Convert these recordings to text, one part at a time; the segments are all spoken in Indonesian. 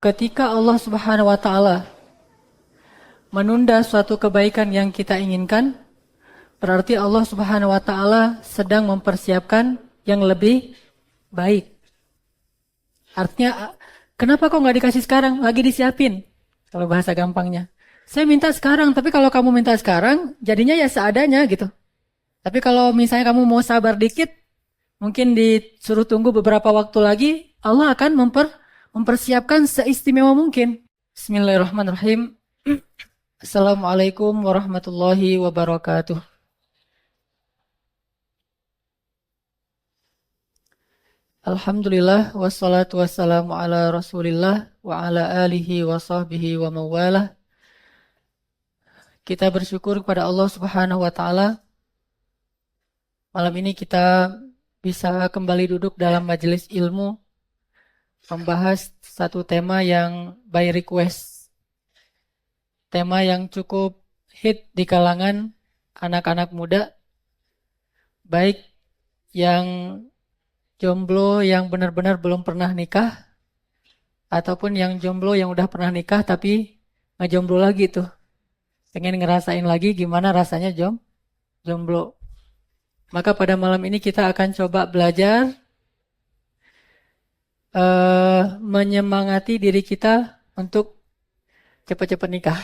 Ketika Allah Subhanahu wa taala menunda suatu kebaikan yang kita inginkan, berarti Allah Subhanahu wa taala sedang mempersiapkan yang lebih baik. Artinya, kenapa kok nggak dikasih sekarang? Lagi disiapin. Kalau bahasa gampangnya. Saya minta sekarang, tapi kalau kamu minta sekarang, jadinya ya seadanya gitu. Tapi kalau misalnya kamu mau sabar dikit, mungkin disuruh tunggu beberapa waktu lagi, Allah akan mempersiapkan seistimewa mungkin. Bismillahirrahmanirrahim. Assalamualaikum warahmatullahi wabarakatuh. Alhamdulillah wassalatu wassalamu ala Rasulillah wa ala alihi wa sahbihi wa mawalah. Kita bersyukur kepada Allah Subhanahu wa taala. Malam ini kita bisa kembali duduk dalam majelis ilmu membahas satu tema yang by request. Tema yang cukup hit di kalangan anak-anak muda, baik yang jomblo yang benar-benar belum pernah nikah, ataupun yang jomblo yang udah pernah nikah tapi ngejomblo lagi tuh. Pengen ngerasain lagi gimana rasanya jomblo. Maka pada malam ini kita akan coba belajar menyemangati diri kita untuk cepat-cepat nikah.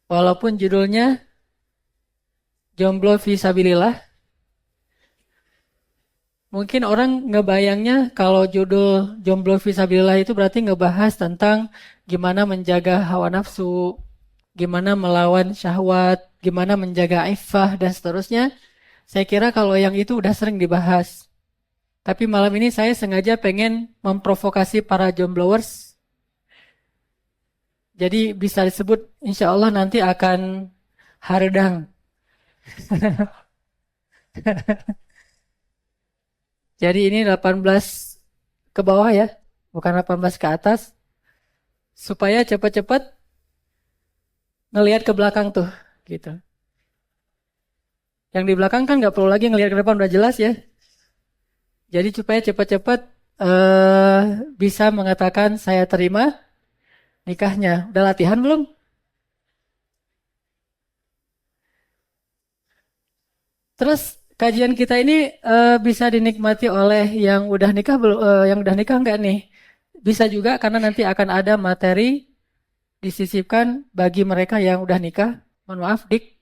Walaupun judulnya jomblo fisabilillah, mungkin orang ngebayangnya kalau judul jomblo fisabilillah itu berarti ngebahas tentang gimana menjaga hawa nafsu, gimana melawan syahwat, gimana menjaga iffah dan seterusnya. Saya kira kalau yang itu udah sering dibahas. Tapi malam ini saya sengaja pengen memprovokasi para jombloers. Jadi bisa disebut insya Allah nanti akan haredang. Jadi ini 18 ke bawah ya, bukan 18 ke atas. Supaya cepat-cepat ngelihat ke belakang tuh, gitu. Yang di belakang kan nggak perlu lagi ngelihat ke depan, udah jelas ya. Jadi supaya cepat-cepat bisa mengatakan saya terima nikahnya. Udah latihan belum? Terus kajian kita ini bisa dinikmati oleh yang udah nikah belum? Yang udah nikah nggak nih? Bisa juga karena nanti akan ada materi disisipkan bagi mereka yang udah nikah. Mohon maaf, Dik,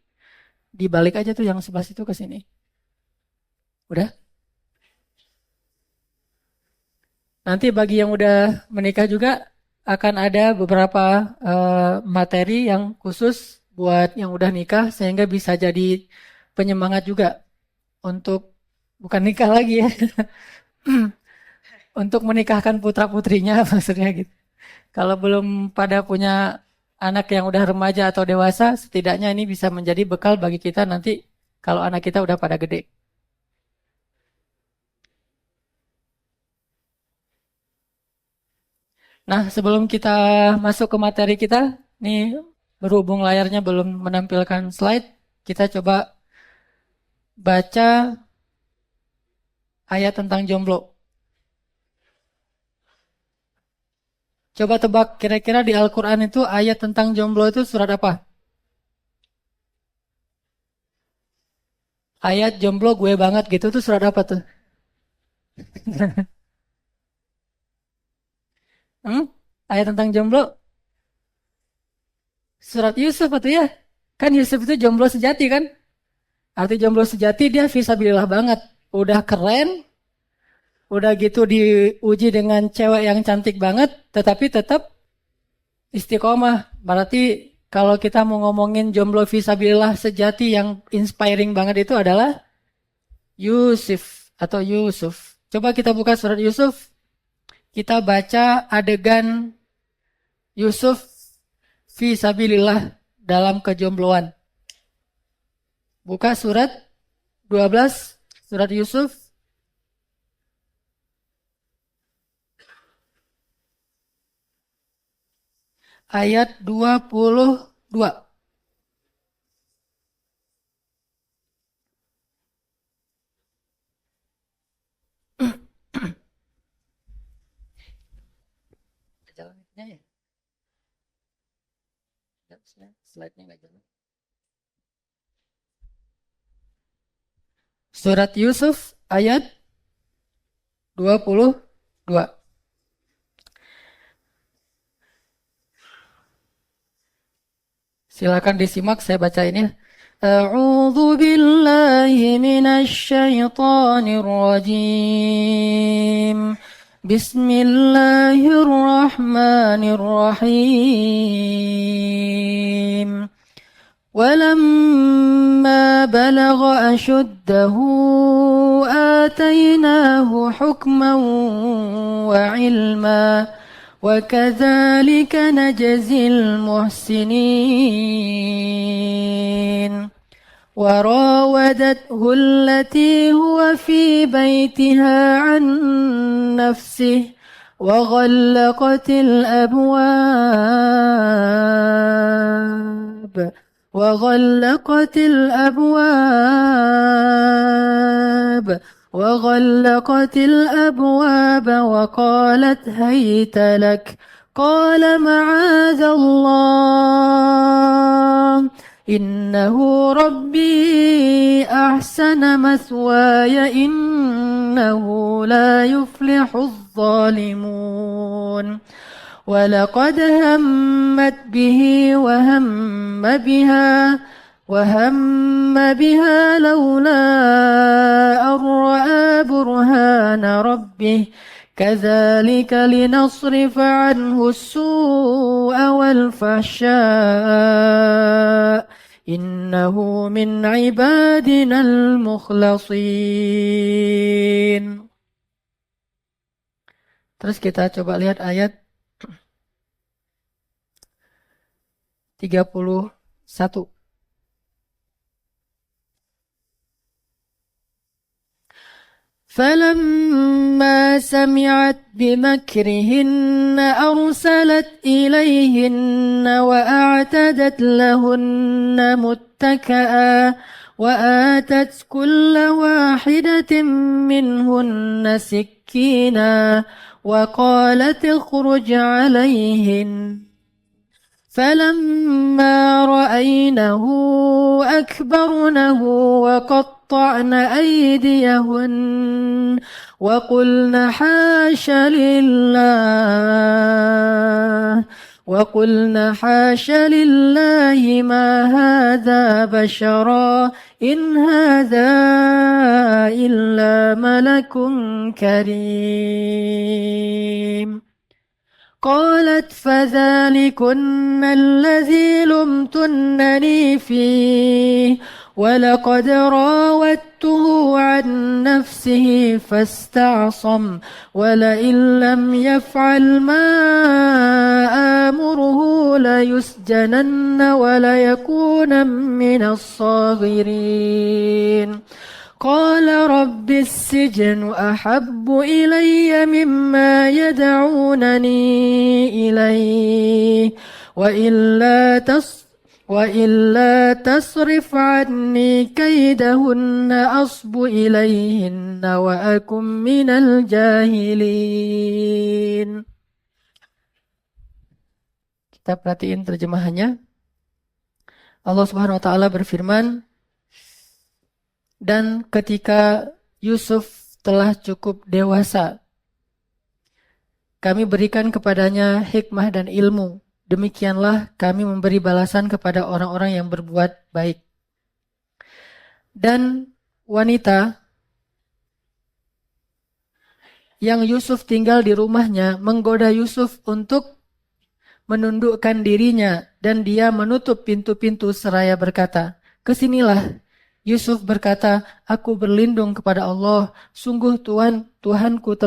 dibalik aja tuh yang sebelah situ ke sini. Udah? Nanti bagi yang udah menikah juga akan ada beberapa materi yang khusus buat yang udah nikah sehingga bisa jadi penyemangat juga untuk bukan nikah lagi ya, untuk menikahkan putra-putrinya maksudnya gitu. Kalau belum pada punya anak yang udah remaja atau dewasa, setidaknya ini bisa menjadi bekal bagi kita nanti kalau anak kita udah pada gede. Nah, sebelum kita masuk ke materi kita, nih berhubung layarnya belum menampilkan slide, kita coba baca ayat tentang jomblo. Coba tebak kira-kira di Al-Quran itu ayat tentang jomblo itu surat apa? Ayat jomblo gue banget gitu tuh surat apa tuh? Hmm? Ayat tentang jomblo? Surat Yusuf atau ya? Kan Yusuf itu jomblo sejati kan? Arti jomblo sejati dia fisabilillah banget. Udah keren, udah gitu diuji dengan cewek yang cantik banget, tetapi tetap istiqomah. Berarti kalau kita mau ngomongin jomblo fisabilillah sejati yang inspiring banget itu adalah Yusuf atau Yusuf. Coba kita buka surat Yusuf, kita baca adegan Yusuf fisabilillah dalam kejombloan. Buka surat 12, surat Yusuf, ayat 22. slide-nya ya. Slide-nya nggak jalan. Surat Yusuf ayat 22. Silakan disimak, saya bacain ya. A'udzu billahi minasy syaithanir rajim. Bismillahirrahmanirrahim. ولما بلغ أشده آتيناه حكما وعلما وكذلك نجزي المحسنين وراودته التي هو في بيتها عن نفسه وغلقت الأبواب وغلقت الأبواب وقالت هيت لك قال معاذ الله إنه ربي أحسن مثواي إنه لا يفلح الظالمون ولقد همت به وهم بها لولا أن رأى برهان ربه كذلك لنصرف عنه السوء والفحشاء إنه من عبادنا المخلصين. Terus kita coba lihat ayat 31. فلما سمعت بمكرهن أرسلت إليهن وأعتدت لهن متكئا وآتت كل واحدة منهن سكينا وقالت اخرج عليهن فلما رأينه أكبرنه وقطعن أيديهن وقلن حاش لله ما هذا بشرا إن هذا إلا ملك كريم. قالت فذلكن الذي لمتنني فيه ولقد راودته عن نفسه فاستعصم ولئن لم يفعل ما آمره ليسجنن وليكون من الصاغرين. قال رب السجن أحب إلي مما يدعونني إليه وإلا تصرف عني كيدهن أصب إليهن وأكن من الجاهلين. Kita perhatiin terjemahannya. Allah Subhanahu wa taala berfirman, dan ketika Yusuf telah cukup dewasa, kami berikan kepadanya hikmah dan ilmu. Demikianlah kami memberi balasan kepada orang-orang yang berbuat baik. Dan wanita yang Yusuf tinggal di rumahnya menggoda Yusuf untuk menundukkan dirinya, dan dia menutup pintu-pintu seraya berkata, "Kesinilah." Yusuf berkata, "Aku berlindung kepada Allah. Sungguh Tuanku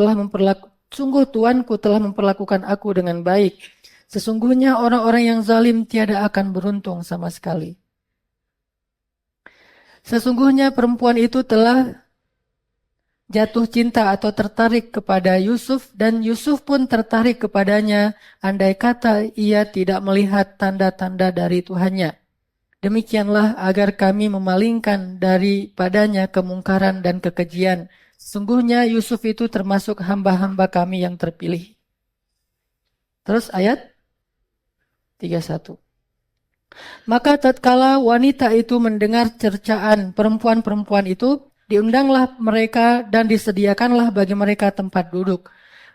telah memperlakukan aku dengan baik. Sesungguhnya orang-orang yang zalim tiada akan beruntung sama sekali." Sesungguhnya perempuan itu telah jatuh cinta atau tertarik kepada Yusuf, dan Yusuf pun tertarik kepadanya, andai kata ia tidak melihat tanda-tanda dari Tuhannya. Demikianlah agar kami memalingkan daripadanya kemungkaran dan kekejian. Sesungguhnya Yusuf itu termasuk hamba-hamba kami yang terpilih. Terus ayat 31. Maka tatkala wanita itu mendengar cercaan perempuan-perempuan itu, diundanglah mereka dan disediakanlah bagi mereka tempat duduk.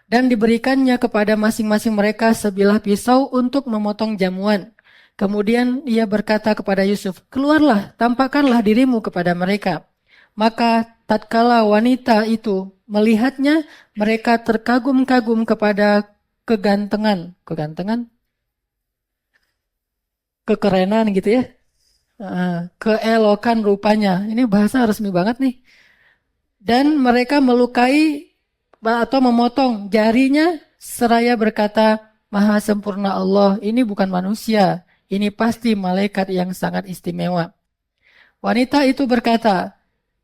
Dan diberikannya kepada masing-masing mereka sebilah pisau untuk memotong jamuan. Kemudian ia berkata kepada Yusuf, keluarlah, tampakkanlah dirimu kepada mereka. Maka tatkala wanita itu melihatnya, mereka terkagum-kagum kepada kegantengan, kekerenan gitu ya, keelokan rupanya. Ini bahasa resmi banget nih. Dan mereka melukai atau memotong jarinya seraya berkata, Maha sempurna Allah, ini bukan manusia, ini pasti malaikat yang sangat istimewa. Wanita itu berkata,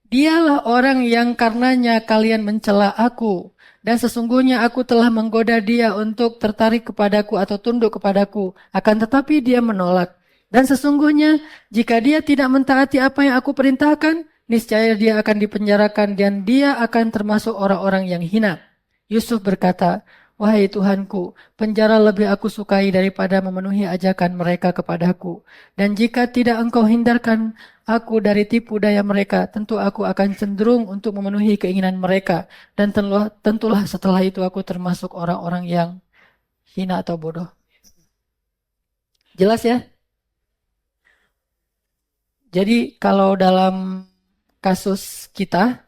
dialah orang yang karenanya kalian mencela aku, dan sesungguhnya aku telah menggoda dia untuk tertarik kepadaku atau tunduk kepadaku, akan tetapi dia menolak. Dan sesungguhnya jika dia tidak mentaati apa yang aku perintahkan, niscaya dia akan dipenjarakan dan dia akan termasuk orang-orang yang hina. Yusuf berkata, wahai Tuhanku, penjara lebih aku sukai daripada memenuhi ajakan mereka kepadaku. Dan jika tidak engkau hindarkan aku dari tipu daya mereka, tentu aku akan cenderung untuk memenuhi keinginan mereka. Dan tentulah setelah itu aku termasuk orang-orang yang hina atau bodoh. Jelas ya? Jadi kalau dalam kasus kita,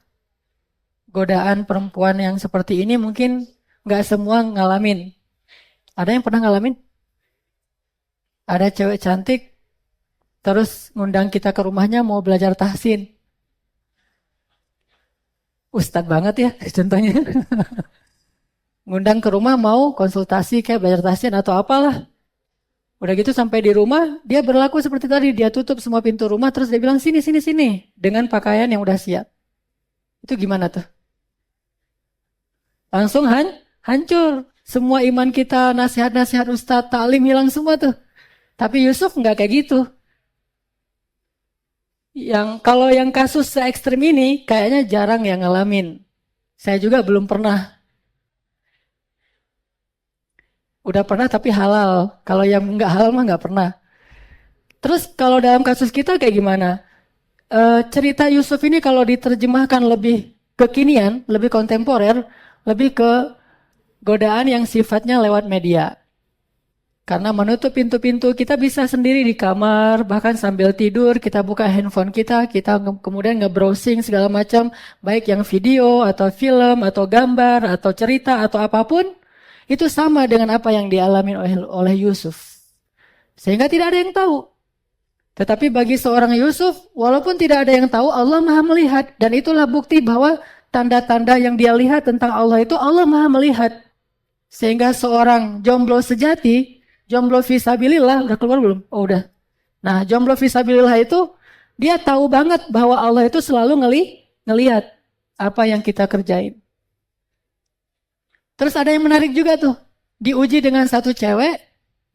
godaan perempuan yang seperti ini mungkin nggak semua ngalamin. Ada yang pernah ngalamin? Ada cewek cantik, terus ngundang kita ke rumahnya mau belajar tahsin. Ustadz banget ya contohnya. Ngundang ke rumah mau konsultasi kayak belajar tahsin atau apalah. Udah gitu sampai di rumah, dia berlaku seperti tadi. Dia tutup semua pintu rumah, terus dia bilang, sini, sini, sini. Dengan pakaian yang udah siap. Itu gimana tuh? Langsung hancur. Semua iman kita, nasihat-nasihat ustadz, taklim hilang semua tuh. Tapi Yusuf nggak kayak gitu. Kalau yang kasus se-ekstrim ini, kayaknya jarang yang ngalamin. Saya juga belum pernah. Udah pernah tapi halal. Kalau yang nggak halal mah nggak pernah. Terus kalau dalam kasus kita kayak gimana? Cerita Yusuf ini kalau diterjemahkan lebih kekinian, lebih kontemporer, lebih ke godaan yang sifatnya lewat media. Karena menutup pintu-pintu kita bisa sendiri di kamar, bahkan sambil tidur kita buka handphone kita kemudian nge-browsing segala macam, baik yang video atau film atau gambar atau cerita atau apapun. Itu sama dengan apa yang dialami oleh Yusuf. Sehingga tidak ada yang tahu. Tetapi bagi seorang Yusuf, walaupun tidak ada yang tahu, Allah Maha melihat. Dan itulah bukti bahwa tanda-tanda yang dia lihat tentang Allah itu Allah Maha melihat. Sehingga seorang jomblo sejati, jomblo fisabilillah, udah keluar belum? Oh udah. Nah jomblo fisabilillah itu, dia tahu banget bahwa Allah itu selalu ngelihat apa yang kita kerjain. Terus ada yang menarik juga tuh. Diuji dengan satu cewek,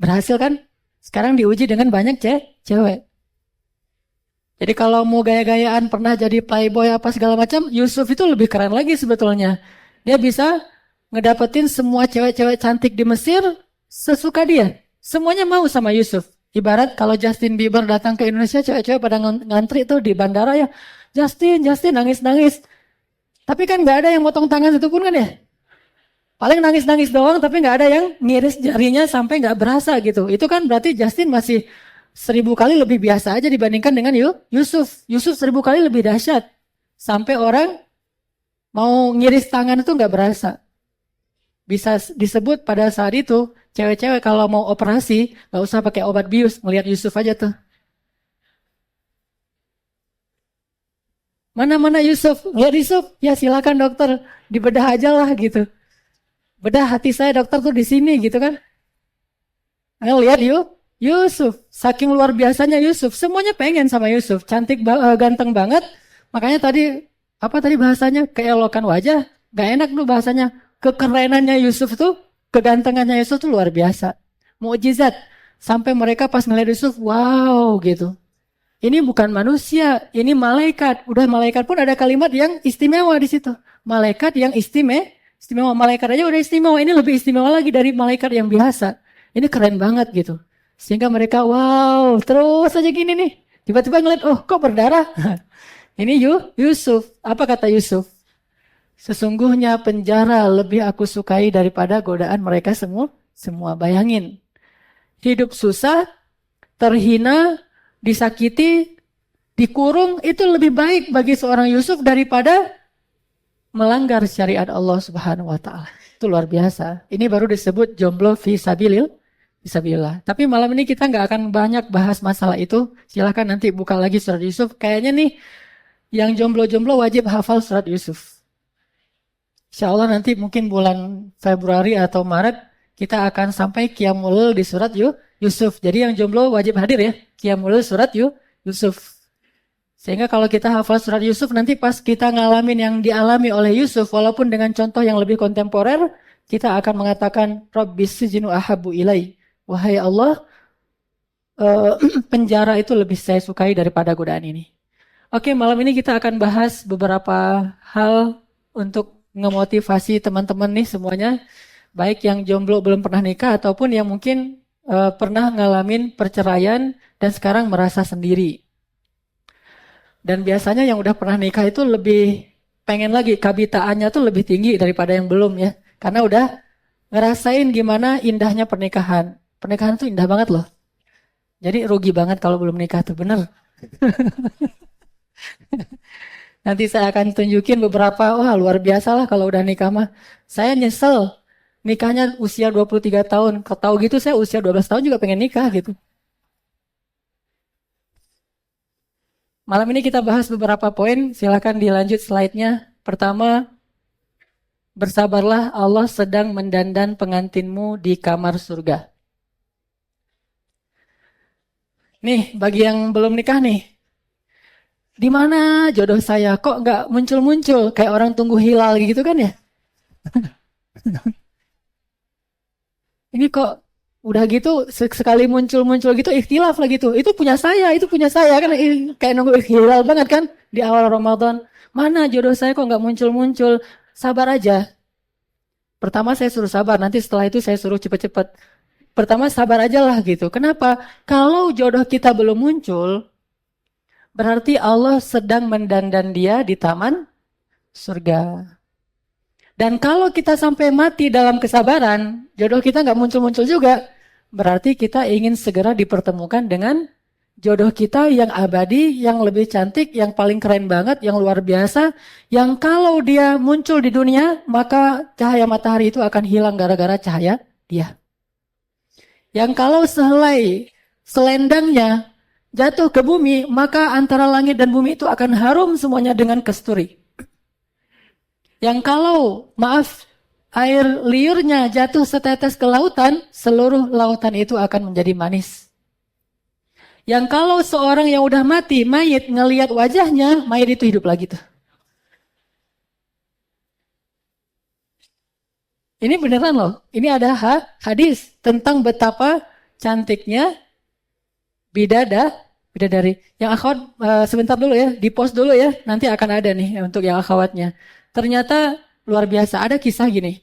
berhasil kan? Sekarang diuji dengan banyak cewek. Jadi kalau mau gaya-gayaan pernah jadi playboy apa segala macam, Yusuf itu lebih keren lagi sebetulnya. Dia bisa ngedapetin semua cewek-cewek cantik di Mesir sesuka dia. Semuanya mau sama Yusuf. Ibarat kalau Justin Bieber datang ke Indonesia, cewek-cewek pada ngantri tuh di bandara ya. Justin, nangis-nangis. Tapi kan gak ada yang motong tangan itu pun kan ya. Paling nangis-nangis doang tapi nggak ada yang ngiris jarinya sampai nggak berasa gitu. Itu kan berarti Justin masih 1000 kali lebih biasa aja dibandingkan dengan Yusuf. Yusuf 1000 kali lebih dahsyat. Sampai orang mau ngiris tangan itu nggak berasa. Bisa disebut pada saat itu cewek-cewek kalau mau operasi nggak usah pakai obat bius, melihat Yusuf aja tuh. Mana Yusuf? Lihat Yusuf? Ya silakan dokter, dibedah aja lah gitu. Bedah hati saya dokter tuh di sini gitu kan. Lihat Yusuf, saking luar biasanya Yusuf, semuanya pengen sama Yusuf, cantik ganteng banget. Makanya tadi bahasanya keelokan wajah, gak enak tuh bahasanya. Kekerenannya Yusuf tuh, kegantengannya Yusuf tuh luar biasa. Mukjizat. Sampai mereka pas ngeliat Yusuf, wow gitu. Ini bukan manusia, ini malaikat. Udah malaikat pun ada kalimat yang istimewa di situ. Malaikat yang istimewa, malaikat aja udah istimewa, ini lebih istimewa lagi dari malaikat yang biasa. Ini keren banget gitu. Sehingga mereka, wow, terus aja gini nih. Tiba-tiba ngeliat, oh kok berdarah? Ini Yusuf. Apa kata Yusuf? Sesungguhnya penjara lebih aku sukai daripada godaan mereka semua. Semua bayangin. Hidup susah, terhina, disakiti, dikurung, itu lebih baik bagi seorang Yusuf daripada melanggar syariat Allah Subhanahu wa taala. Itu luar biasa. Ini baru disebut jomblo fisabilillah. Tapi malam ini kita nggak akan banyak bahas masalah itu. Silahkan nanti buka lagi surat Yusuf. Kayaknya nih yang jomblo-jomblo wajib hafal surat Yusuf. Insya Allah nanti mungkin bulan Februari atau Maret kita akan sampai Qiyamul di surat Yusuf. Jadi yang jomblo wajib hadir ya. Qiyamul surat Yusuf. Sehingga kalau kita hafal surat Yusuf, nanti pas kita ngalamin yang dialami oleh Yusuf, walaupun dengan contoh yang lebih kontemporer, kita akan mengatakan, Rabbis sijinu ahabu ilai. Wahai Allah, penjara itu lebih saya sukai daripada godaan ini. Oke, malam ini kita akan bahas beberapa hal untuk ngemotivasi teman-teman nih semuanya. Baik yang jomblo belum pernah nikah, ataupun yang mungkin pernah ngalamin perceraian dan sekarang merasa sendiri. Dan biasanya yang udah pernah nikah itu lebih pengen lagi, kabitaannya tuh lebih tinggi daripada yang belum ya. Karena udah ngerasain gimana indahnya pernikahan. Pernikahan tuh indah banget loh. Jadi rugi banget kalau belum nikah tuh, bener. Nanti saya akan tunjukin beberapa, wah luar biasa lah kalau udah nikah mah. Saya nyesel, nikahnya usia 23 tahun. Kalau tahu gitu saya usia 12 tahun juga pengen nikah gitu. Malam ini kita bahas beberapa poin, silakan dilanjut slide-nya. Pertama, bersabarlah, Allah sedang mendandan pengantinmu di kamar surga. Nih, bagi yang belum nikah nih, di mana jodoh saya? Kok nggak muncul-muncul? Kayak orang tunggu hilal gitu kan ya? Ini kok udah gitu sekali muncul-muncul gitu ikhtilaf lah gitu. Itu punya saya kan kayak nunggu hilal banget kan di awal Ramadan. Mana jodoh saya kok nggak muncul-muncul? Sabar aja. Pertama saya suruh sabar, nanti setelah itu saya suruh cepet-cepet. Pertama sabar aja lah gitu. Kenapa? Kalau jodoh kita belum muncul, berarti Allah sedang mendandan dia di taman surga. Dan kalau kita sampai mati dalam kesabaran, jodoh kita nggak muncul-muncul juga, berarti kita ingin segera dipertemukan dengan jodoh kita yang abadi, yang lebih cantik, yang paling keren banget, yang luar biasa, yang kalau dia muncul di dunia, maka cahaya matahari itu akan hilang gara-gara cahaya dia. Yang kalau sehelai selendangnya jatuh ke bumi, maka antara langit dan bumi itu akan harum semuanya dengan kasturi. Yang kalau, maaf, air liurnya jatuh setetes ke lautan, seluruh lautan itu akan menjadi manis. Yang kalau seorang yang udah mati, mayit, ngelihat wajahnya, mayit itu hidup lagi tuh. Ini beneran loh, ini ada hadis tentang betapa cantiknya bidadari. Yang akhwat sebentar dulu ya, di post dulu ya, nanti akan ada nih untuk yang akhwatnya. Ternyata luar biasa, ada kisah gini.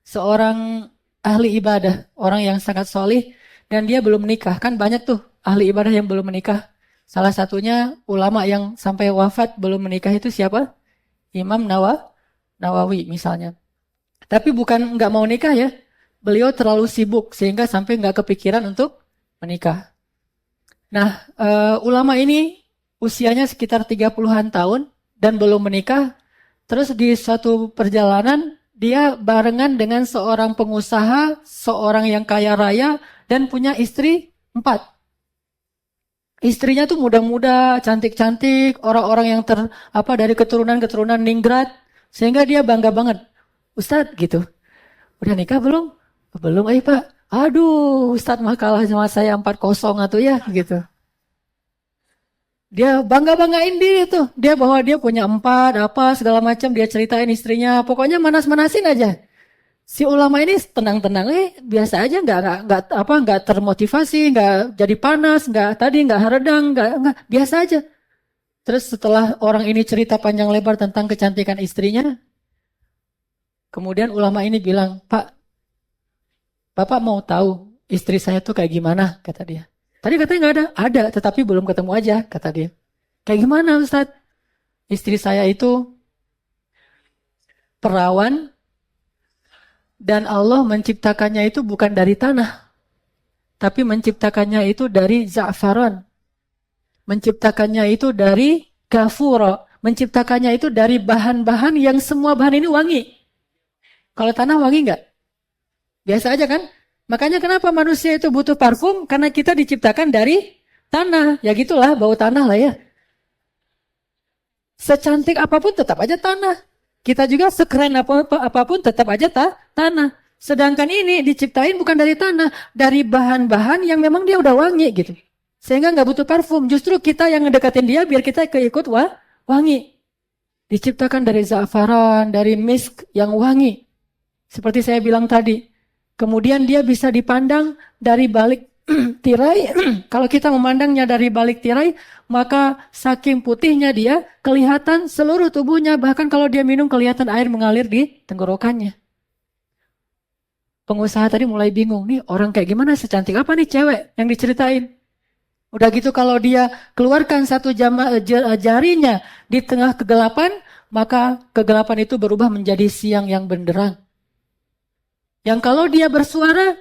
Seorang ahli ibadah, orang yang sangat solih, dan dia belum menikah. Kan banyak tuh ahli ibadah yang belum menikah. Salah satunya ulama yang sampai wafat belum menikah itu siapa? Imam Nawawi misalnya. Tapi bukan nggak mau nikah ya. Beliau terlalu sibuk sehingga sampai nggak kepikiran untuk menikah. Nah, ulama ini usianya sekitar 30-an tahun dan belum menikah. Terus di suatu perjalanan, dia barengan dengan seorang pengusaha, seorang yang kaya raya, dan punya istri 4. Istrinya tuh muda-muda, cantik-cantik, orang-orang yang dari keturunan-keturunan ningrat, sehingga dia bangga banget. Ustadz gitu, udah nikah belum? Belum, Pak. Aduh, Ustadz mah kalah sama saya 4-0 atau ya gitu. Dia bangga-banggain diri tuh. Dia bahwa dia punya 4, apa segala macam. Dia ceritain istrinya. Pokoknya manas-manasin aja. Si ulama ini tenang-tenang, biasa aja, nggak termotivasi, nggak jadi panas, nggak haredang, nggak biasa aja. Terus setelah orang ini cerita panjang lebar tentang kecantikan istrinya, kemudian ulama ini bilang, Pak, Bapak mau tahu istri saya tuh kayak gimana, kata dia. Tadi katanya nggak ada. Ada, tetapi belum ketemu aja, kata dia. Kayak gimana Ustaz? Istri saya itu perawan dan Allah menciptakannya itu bukan dari tanah, tapi menciptakannya itu dari za'faran. Menciptakannya itu dari kafura. Menciptakannya itu dari bahan-bahan yang semua bahan ini wangi. Kalau tanah wangi nggak? Biasa aja kan? Makanya kenapa manusia itu butuh parfum? Karena kita diciptakan dari tanah. Ya gitulah, bau tanah lah ya. Secantik apapun tetap aja tanah. Kita juga sekeren apapun tetap aja tanah. Sedangkan ini diciptain bukan dari tanah. Dari bahan-bahan yang memang dia udah wangi gitu. Sehingga nggak butuh parfum. Justru kita yang ngedekatin dia biar kita keikut wangi. Diciptakan dari za'faran, dari misk yang wangi. Seperti saya bilang tadi. Kemudian dia bisa dipandang dari balik tirai. Kalau kita memandangnya dari balik tirai, maka saking putihnya dia kelihatan seluruh tubuhnya. Bahkan kalau dia minum kelihatan air mengalir di tenggorokannya. Pengusaha tadi mulai bingung. Nih orang kayak gimana, secantik apa nih cewek yang diceritain. Udah gitu kalau dia keluarkan satu jarinya di tengah kegelapan, maka kegelapan itu berubah menjadi siang yang benderang. Yang kalau dia bersuara,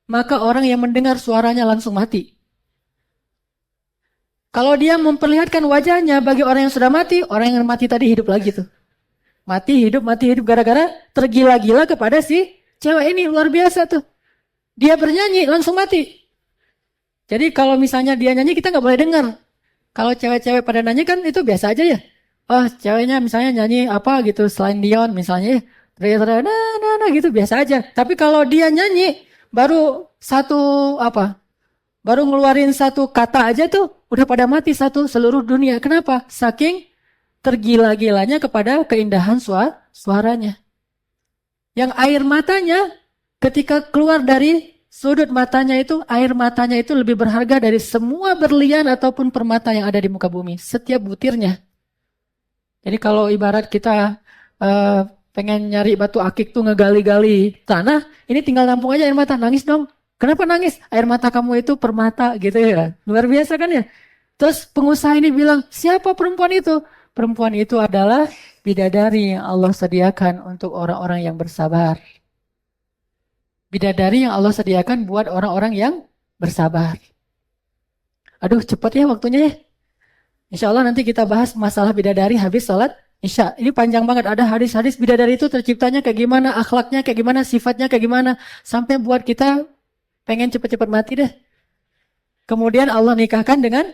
maka orang yang mendengar suaranya langsung mati. Kalau dia memperlihatkan wajahnya bagi orang yang sudah mati, orang yang mati tadi hidup lagi tuh. Mati hidup gara-gara tergila-gila kepada si cewek ini, luar biasa tuh. Dia bernyanyi langsung mati. Jadi kalau misalnya dia nyanyi kita nggak boleh dengar. Kalau cewek-cewek pada nyanyi kan itu biasa aja ya. Oh ceweknya misalnya nyanyi apa gitu selain Dion misalnya. Nah gitu biasa aja. Tapi kalau dia nyanyi baru baru ngeluarin satu kata aja tuh udah pada mati satu seluruh dunia. Kenapa? Saking tergila-gilanya kepada keindahan suaranya. Yang air matanya ketika keluar dari sudut matanya itu, air matanya itu lebih berharga dari semua berlian ataupun permata yang ada di muka bumi. Setiap butirnya. Jadi kalau ibarat kita pengen nyari batu akik tuh ngegali-gali tanah, ini tinggal nampung aja air mata, nangis dong. Kenapa nangis? Air mata kamu itu permata gitu ya. Luar biasa kan ya? Terus pengusaha ini bilang, siapa perempuan itu? Perempuan itu adalah bidadari yang Allah sediakan untuk orang-orang yang bersabar. Bidadari yang Allah sediakan buat orang-orang yang bersabar. Aduh cepat ya waktunya ya. Insya Allah nanti kita bahas masalah bidadari habis sholat Isya. Ini panjang banget, ada hadis-hadis bidadari itu terciptanya kayak gimana, akhlaknya kayak gimana, sifatnya kayak gimana. Sampai buat kita pengen cepat-cepat mati deh. Kemudian Allah nikahkan dengan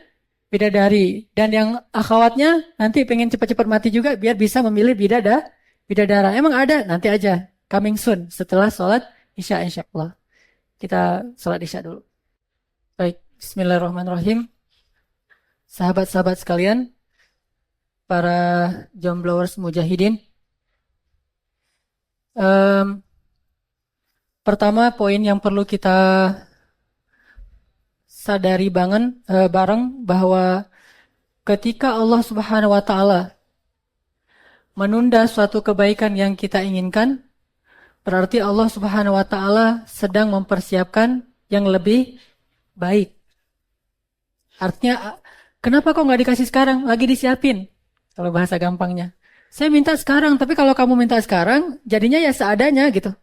bidadari. Dan yang akhwatnya nanti pengen cepat-cepat mati juga biar bisa memilih bidadara. Emang ada? Nanti aja. Coming soon setelah sholat Isya insya Allah. Kita sholat Isya dulu. Baik, bismillahirrahmanirrahim. Sahabat-sahabat sekalian, para jomblowers mujahidin. Pertama poin yang perlu kita sadari bareng bahwa ketika Allah Subhanahu wa taala menunda suatu kebaikan yang kita inginkan, berarti Allah Subhanahu wa taala sedang mempersiapkan yang lebih baik. Artinya, kenapa kok nggak dikasih sekarang? Lagi disiapin. Kalau bahasa gampangnya. Saya minta sekarang, tapi kalau kamu minta sekarang, jadinya ya seadanya gitu.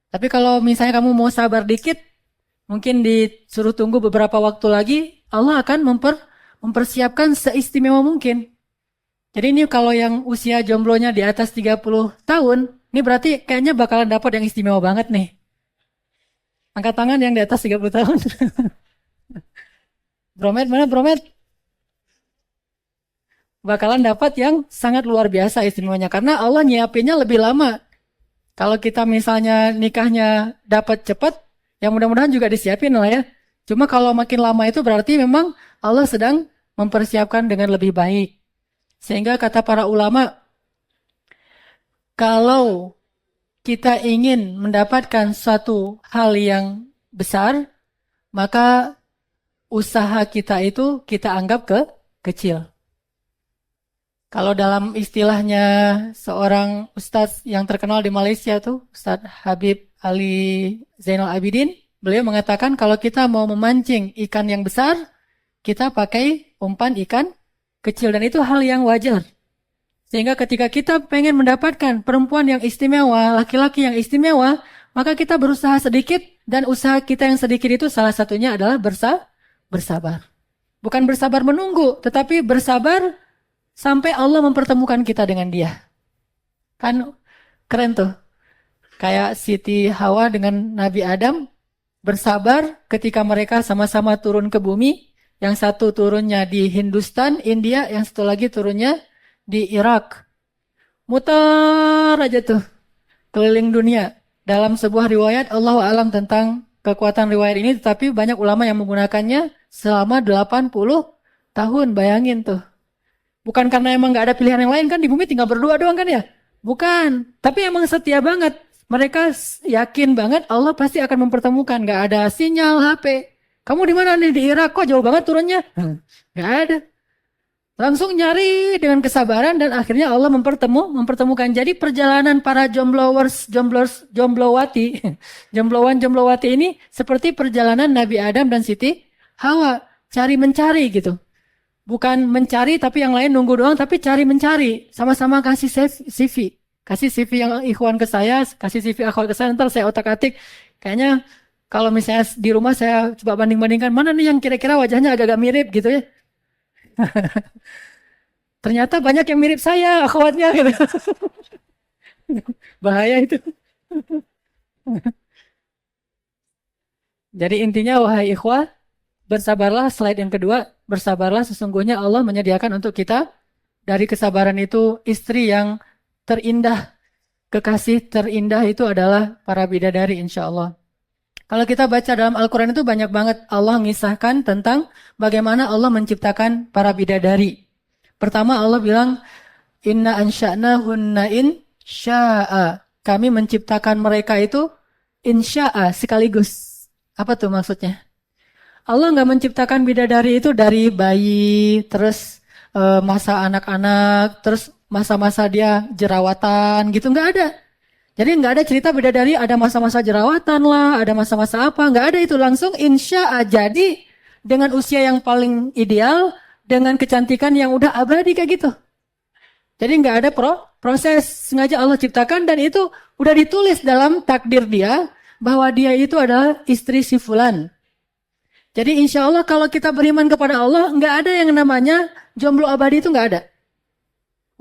Tapi kalau misalnya kamu mau sabar dikit, mungkin disuruh tunggu beberapa waktu lagi, Allah akan mempersiapkan seistimewa mungkin. Jadi ini kalau yang usia jomblonya di atas 30 tahun, ini berarti kayaknya bakalan dapat yang istimewa banget nih. Angkat tangan yang di atas 30 tahun. Bromet, mana bromet? Bakalan dapat yang sangat luar biasa istimewanya. Karena Allah nyiapinnya lebih lama. Kalau kita misalnya nikahnya dapat cepat, ya mudah-mudahan juga disiapin lah ya. Cuma kalau makin lama itu berarti memang Allah sedang mempersiapkan dengan lebih baik. Sehingga kata para ulama, kalau kita ingin mendapatkan suatu hal yang besar, maka usaha kita itu kita anggap kecil. Kalau dalam istilahnya seorang ustadz yang terkenal di Malaysia tuh, Ustadz Habib Ali Zainal Abidin, Beliau mengatakan kalau kita mau memancing ikan yang besar, kita pakai umpan ikan kecil dan itu hal yang wajar. Sehingga ketika kita pengen mendapatkan perempuan yang istimewa, laki-laki yang istimewa, maka kita berusaha sedikit dan usaha kita yang sedikit itu salah satunya adalah bersabar. Bukan bersabar menunggu, tetapi bersabar sampai Allah mempertemukan kita dengan dia. Kan keren tuh. Kayak Siti Hawa dengan Nabi Adam bersabar ketika mereka sama-sama turun ke bumi. Yang satu turunnya di Hindustan, India, yang satu lagi turunnya di Irak. Muter aja tuh keliling dunia. Dalam sebuah riwayat, Allah alam tentang kekuatan riwayat ini, tetapi banyak ulama yang menggunakannya selama 80 tahun. Bayangin tuh. Bukan karena emang gak ada pilihan yang lain kan, di bumi tinggal berdua doang kan ya? Bukan. Tapi emang setia banget. Mereka yakin banget Allah pasti akan mempertemukan. Gak ada sinyal HP. Kamu di mana nih? Di Irak. Kok jauh banget turunnya? Gak ada. Langsung nyari dengan kesabaran dan akhirnya Allah mempertemukan. Jadi perjalanan para jomblowati, jomblowati ini seperti perjalanan Nabi Adam dan Siti Hawa. Cari-mencari gitu. Bukan mencari tapi yang lain nunggu doang, tapi cari mencari. Sama-sama kasih CV. Kasih CV yang ikhwan ke saya, kasih CV akhwat ke saya, ntar saya otak-atik. Kayaknya kalau misalnya di rumah saya coba banding-bandingkan, mana nih yang kira-kira wajahnya agak-agak mirip gitu ya. Ternyata banyak yang mirip saya, akhwatnya gitu. Bahaya itu. Jadi intinya wahai ikhwah, bersabarlah, slide yang kedua, bersabarlah sesungguhnya Allah menyediakan untuk kita dari kesabaran itu istri yang terindah. Kekasih terindah itu adalah para bidadari insya Allah. Kalau kita baca dalam Al-Quran itu banyak banget Allah mengisahkan tentang bagaimana Allah menciptakan para bidadari. Pertama Allah bilang, Inna ansha'nahunna insya'a. Kami menciptakan mereka itu insya'a sekaligus. Apa tuh maksudnya? Allah nggak menciptakan bidadari itu dari bayi, terus masa anak-anak, terus masa-masa dia jerawatan gitu, nggak ada. Jadi nggak ada cerita bidadari ada masa-masa jerawatan lah, ada masa-masa apa, nggak ada itu langsung insya'a. Jadi dengan usia yang paling ideal, dengan kecantikan yang udah abadi kayak gitu. Jadi nggak ada proses sengaja Allah ciptakan dan itu udah ditulis dalam takdir dia bahwa dia itu adalah istri si fulan. Jadi insya Allah kalau kita beriman kepada Allah nggak ada yang namanya jomblo abadi itu nggak ada.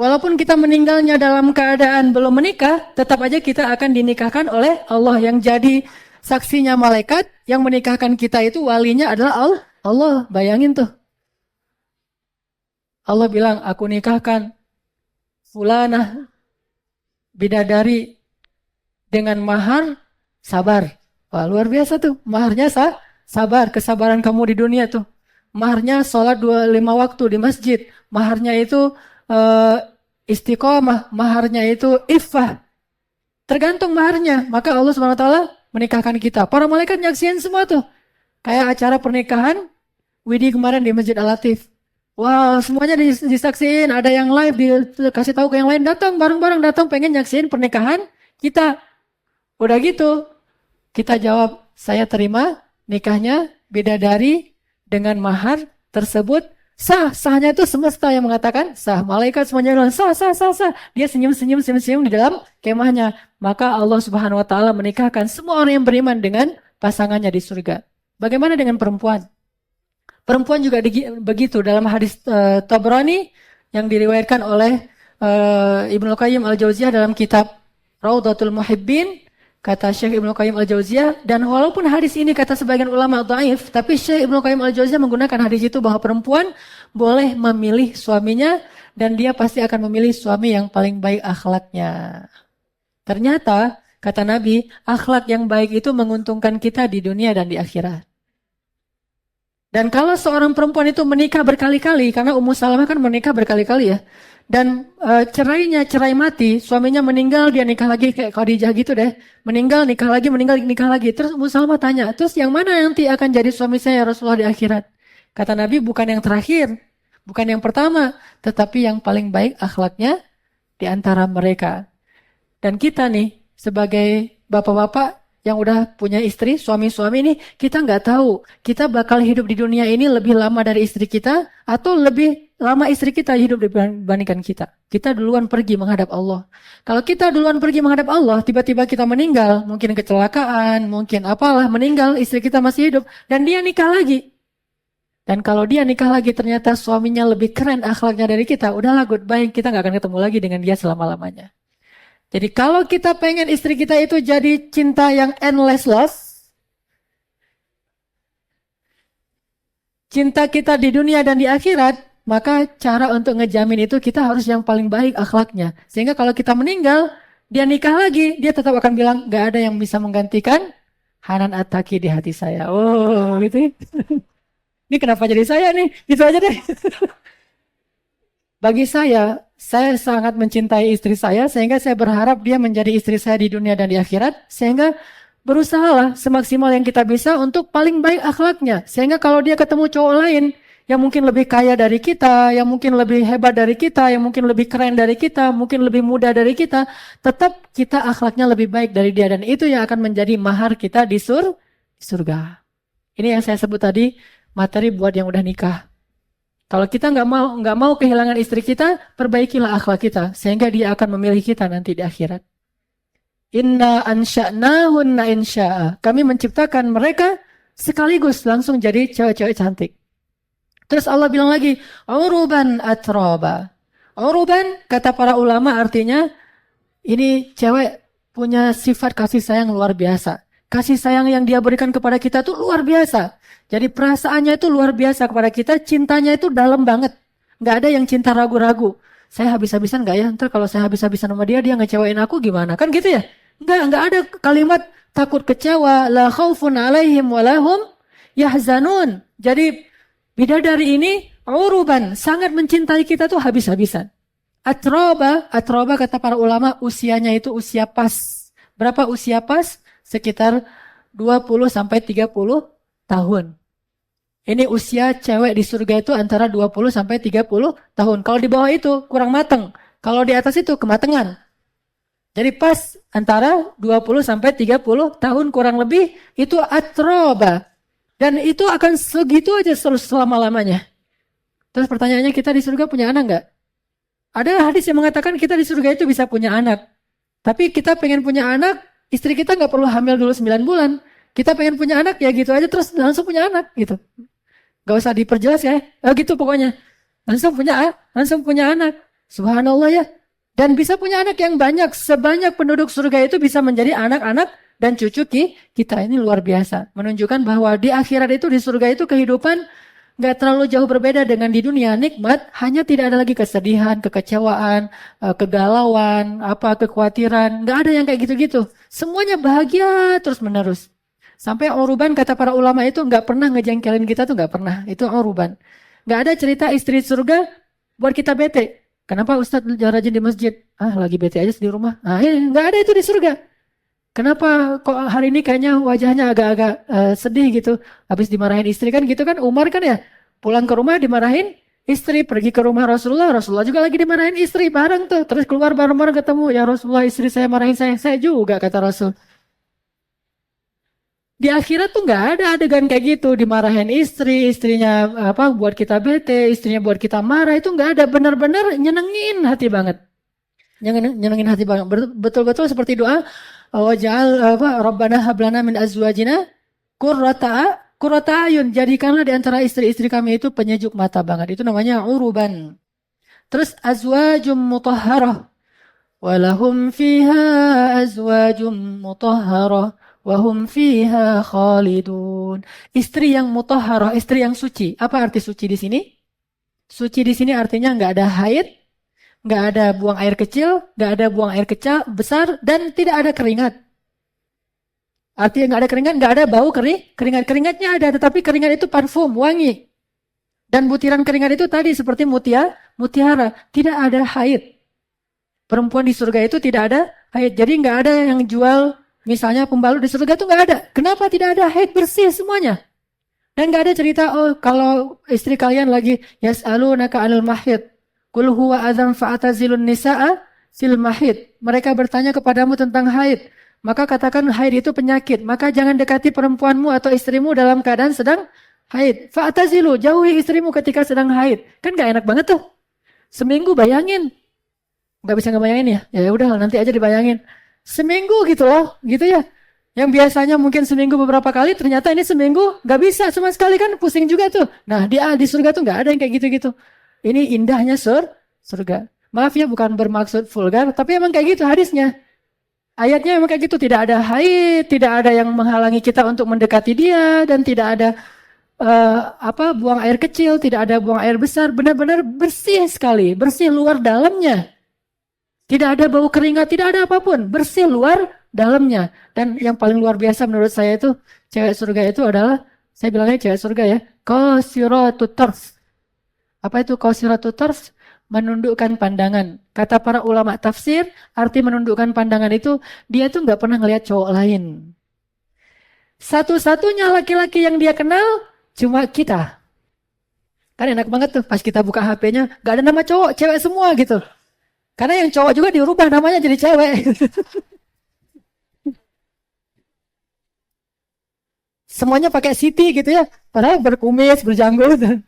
Walaupun kita meninggalnya dalam keadaan belum menikah, tetap aja kita akan dinikahkan oleh Allah yang jadi saksinya malaikat, yang menikahkan kita itu walinya adalah Allah. Bayangin tuh. Allah bilang, aku nikahkan fulanah bidadari dengan mahar sabar. Wah, luar biasa tuh. Maharnya sabar, kesabaran kamu di dunia tuh. Maharnya sholat 25 waktu di masjid. Maharnya itu istiqomah, maharnya itu iffah. Tergantung maharnya. Maka Allah SWT menikahkan kita. Para malaikat nyaksiin semua tuh. Kayak acara pernikahan Widi kemarin di Masjid Al-Latif. Wah, semuanya disaksiin. Ada yang live, dikasih tahu ke yang lain. Datang, bareng-bareng datang pengen nyaksiin pernikahan kita. Udah gitu. Kita jawab, saya terima nikahnya bidadari dengan mahar tersebut. Sahnya itu semesta yang mengatakan sah. Malaikat semuanya bilang sah. Dia senyum di dalam kemahnya. Maka Allah Subhanahu wa taala menikahkan semua orang yang beriman dengan pasangannya di surga. Bagaimana dengan perempuan? Perempuan juga begitu dalam hadis Tabrani yang diriwayatkan oleh Ibnu Qayyim Al-Jauziyah dalam kitab Raudhatul Muhibbin. Kata Syekh Ibnu Qayyim Al-Jauziyah, dan walaupun hadis ini kata sebagian ulama dhaif, tapi Syekh Ibnu Qayyim Al-Jauziyah menggunakan hadis itu bahwa perempuan boleh memilih suaminya dan dia pasti akan memilih suami yang paling baik akhlaknya. Ternyata, kata Nabi, akhlak yang baik itu menguntungkan kita di dunia dan di akhirat. Dan kalau seorang perempuan itu menikah berkali-kali, karena Ummu Salamah kan menikah berkali-kali ya, dan cerai mati, suaminya meninggal, dia nikah lagi kayak Khadijah gitu deh. Meninggal, nikah lagi, meninggal, nikah lagi. Terus Ummu Salamah tanya, terus yang mana nanti akan jadi suami saya Rasulullah di akhirat? Kata Nabi, bukan yang terakhir, bukan yang pertama, tetapi yang paling baik akhlaknya di antara mereka. Dan kita nih, sebagai bapak-bapak, yang udah punya istri, suami-suami ini, kita nggak tahu kita bakal hidup di dunia ini lebih lama dari istri kita atau lebih lama istri kita hidup dibandingkan kita. Kita duluan pergi menghadap Allah. Kalau kita duluan pergi menghadap Allah, tiba-tiba kita meninggal, mungkin kecelakaan, mungkin apalah, meninggal, istri kita masih hidup, dan dia nikah lagi. Dan kalau dia nikah lagi ternyata suaminya lebih keren akhlaknya dari kita, udahlah goodbye, kita nggak akan ketemu lagi dengan dia selama-lamanya. Jadi kalau kita pengen istri kita itu jadi cinta yang endless love, cinta kita di dunia dan di akhirat, maka cara untuk ngejamin itu kita harus yang paling baik akhlaknya. Sehingga kalau kita meninggal, dia nikah lagi, dia tetap akan bilang, gak ada yang bisa menggantikan Hanan At-Taki di hati saya. Oh, gitu. Ini kenapa jadi saya nih? Gitu aja deh. Bagi saya sangat mencintai istri saya sehingga saya berharap dia menjadi istri saya di dunia dan di akhirat. Sehingga berusahalah semaksimal yang kita bisa untuk paling baik akhlaknya. Sehingga kalau dia ketemu cowok lain yang mungkin lebih kaya dari kita, yang mungkin lebih hebat dari kita, yang mungkin lebih keren dari kita, mungkin lebih muda dari kita, tetap kita akhlaknya lebih baik dari dia. Dan itu yang akan menjadi mahar kita di surga. Ini yang saya sebut tadi, materi buat yang udah nikah. Kalau kita nggak mau kehilangan istri kita, perbaikilah akhlak kita sehingga dia akan memilih kita nanti di akhirat. Inna ansha'nahunna insya'a. Kami menciptakan mereka sekaligus langsung jadi cewek-cewek cantik. Terus Allah bilang lagi, uruban atroba. Uruban kata para ulama artinya ini cewek punya sifat kasih sayang luar biasa. Kasih sayang yang dia berikan kepada kita tuh luar biasa. Jadi perasaannya itu luar biasa kepada kita, cintanya itu dalam banget. Nggak ada yang cinta ragu-ragu. Saya habis-habisan nggak ya? Ntar kalau saya habis-habisan sama dia ngecewain aku gimana? Kan gitu ya? Nggak ada kalimat takut kecewa. La khaufun alaihim walahum yahzanun. Jadi bidadari ini uruban, sangat mencintai kita tuh habis-habisan. Atroba kata para ulama usianya itu usia pas. Berapa usia pas? Sekitar 20 sampai 30 tahun. Ini usia cewek di surga itu antara 20 sampai 30 tahun. Kalau di bawah itu kurang mateng. Kalau di atas itu kematangan. Jadi pas antara 20 sampai 30 tahun kurang lebih itu atroba. Dan itu akan segitu aja selama-lamanya. Terus pertanyaannya, kita di surga punya anak nggak? Ada hadis yang mengatakan kita di surga itu bisa punya anak. Tapi kita pengen punya anak, istri kita nggak perlu hamil dulu 9 bulan. Kita pengen punya anak ya gitu aja terus langsung punya anak gitu. Gak usah diperjelas ya. Gitu pokoknya. Langsung punya anak. Subhanallah ya. Dan bisa punya anak yang banyak. Sebanyak penduduk surga itu bisa menjadi anak-anak dan cucu kita. Ini luar biasa. Menunjukkan bahwa di akhirat itu, di surga itu kehidupan gak terlalu jauh berbeda dengan di dunia. Nikmat, hanya tidak ada lagi kesedihan, kekecewaan, kegalauan, kekhawatiran. Gak ada yang kayak gitu-gitu. Semuanya bahagia terus menerus. Sampai uruban kata para ulama itu nggak pernah ngejengkelin kita tuh nggak pernah. Itu uruban. Nggak ada cerita istri surga buat kita bete. Kenapa Ustadz rajin di masjid? Lagi bete aja di rumah. Nggak ada itu di surga. Kenapa kok hari ini kayaknya wajahnya agak-agak sedih gitu. Habis dimarahin istri kan gitu kan. Umar kan ya pulang ke rumah dimarahin istri. Pergi ke rumah Rasulullah. Rasulullah juga lagi dimarahin istri bareng tuh. Terus keluar bareng-bareng ketemu. Ya Rasulullah, istri saya marahin saya juga kata Rasul. Di akhirat tuh nggak ada adegan kayak gitu, dimarahin istrinya buat kita bete, istrinya buat kita marah, itu nggak ada. Benar-benar nyenengin hati banget, nyenengin hati banget. Betul-betul seperti doa, waj'al Rabbana hablana min azwajina qurrata ayun, jadikanlah di antara istri-istri kami itu penyejuk mata banget. Itu namanya uruban. Terus azwajum mutahharah, walahum fiha azwajum mutahharah. Wahum fiha khalidun. Istri yang mutahharah, istri yang suci. Apa arti suci di sini? Suci di sini artinya nggak ada haid, nggak ada buang air kecil, nggak ada buang air kecil besar, dan tidak ada keringat. Artinya nggak ada keringat, nggak ada bau keringat. Keringatnya ada, tetapi keringat itu parfum, wangi. Dan butiran keringat itu tadi seperti mutiara, tidak ada haid. Perempuan di surga itu tidak ada haid. Jadi nggak ada yang jual. Misalnya pembalut di surga itu nggak ada. Kenapa tidak ada? Haid bersih semuanya. Dan nggak ada cerita, kalau istri kalian lagi yas'alunaka 'anil mahid, qul huwa adzan fa'tazilun nisaa fil mahid. Mereka bertanya kepadamu tentang haid. Maka katakan haid itu penyakit. Maka jangan dekati perempuanmu atau istrimu dalam keadaan sedang haid. Fa'tazilu, jauhi istrimu ketika sedang haid. Kan gak enak banget tuh. Seminggu bayangin. Gak bisa ngebayangin ya? Ya udah nanti aja dibayangin. Seminggu gitu loh, gitu ya. Yang biasanya mungkin seminggu beberapa kali, ternyata ini seminggu gak bisa sama sekali kan, pusing juga tuh. Nah di surga tuh gak ada yang kayak gitu-gitu. Ini indahnya surga. Maaf ya bukan bermaksud vulgar, tapi emang kayak gitu hadisnya. Ayatnya emang kayak gitu, tidak ada haid, tidak ada yang menghalangi kita untuk mendekati dia, dan tidak ada buang air kecil, tidak ada buang air besar, benar-benar bersih sekali, bersih luar dalamnya. Tidak ada bau keringat, tidak ada apapun, bersih luar dalamnya. Dan yang paling luar biasa menurut saya itu, cewek surga itu adalah, saya bilangnya cewek surga ya, qasiratut tarf. Apa itu qasiratut tarf? Menundukkan pandangan. Kata para ulama tafsir, arti menundukkan pandangan itu, dia tuh nggak pernah ngelihat cowok lain. Satu-satunya laki-laki yang dia kenal, cuma kita. Kan enak banget tuh, pas kita buka HP-nya, nggak ada nama cowok, cewek semua gitu. Karena yang cowok juga dirubah namanya jadi cewek. Semuanya pakai Siti gitu ya. Padahal berkumis, berjanggut.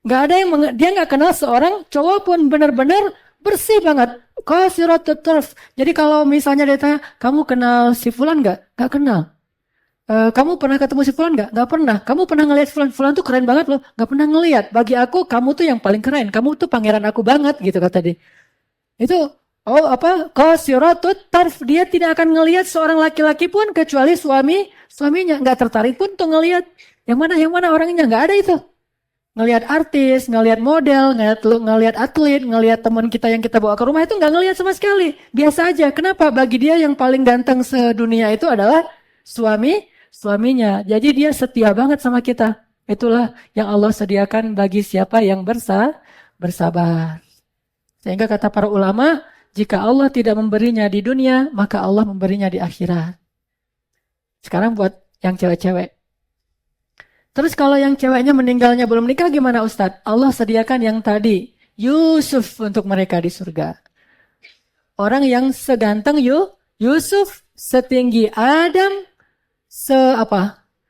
Gak ada yang dia nggak kenal seorang cowok pun, benar-benar bersih banget. Qasiratut tarf. Jadi kalau misalnya dia tanya, kamu kenal si Fulan nggak? Nggak kenal. Kamu pernah ketemu si Fulan nggak? Nggak pernah. Kamu pernah ngelihat Fulan? Fulan tuh keren banget loh. Nggak pernah ngelihat. Bagi aku, kamu tuh yang paling keren. Kamu tuh pangeran aku banget gitu kata dia. Itu qasiratut tarf. Dia tidak akan ngelihat seorang laki-laki pun kecuali suaminya. Nggak tertarik pun tuh ngelihat. Yang mana orangnya, nggak ada itu. Ngelihat artis, ngelihat model, ngelihat atlet, ngelihat teman kita yang kita bawa ke rumah itu nggak ngelihat sama sekali. Biasa aja. Kenapa? Bagi dia yang paling ganteng sedunia itu adalah suaminya. Jadi dia setia banget sama kita. Itulah yang Allah sediakan bagi siapa yang bersabar. Sehingga kata para ulama, jika Allah tidak memberinya di dunia, maka Allah memberinya di akhirat. Sekarang buat yang cewek-cewek. Terus kalau yang ceweknya meninggalnya belum nikah gimana Ustadz? Allah sediakan yang tadi, Yusuf untuk mereka di surga. Orang yang seganteng Yusuf, setinggi Adam,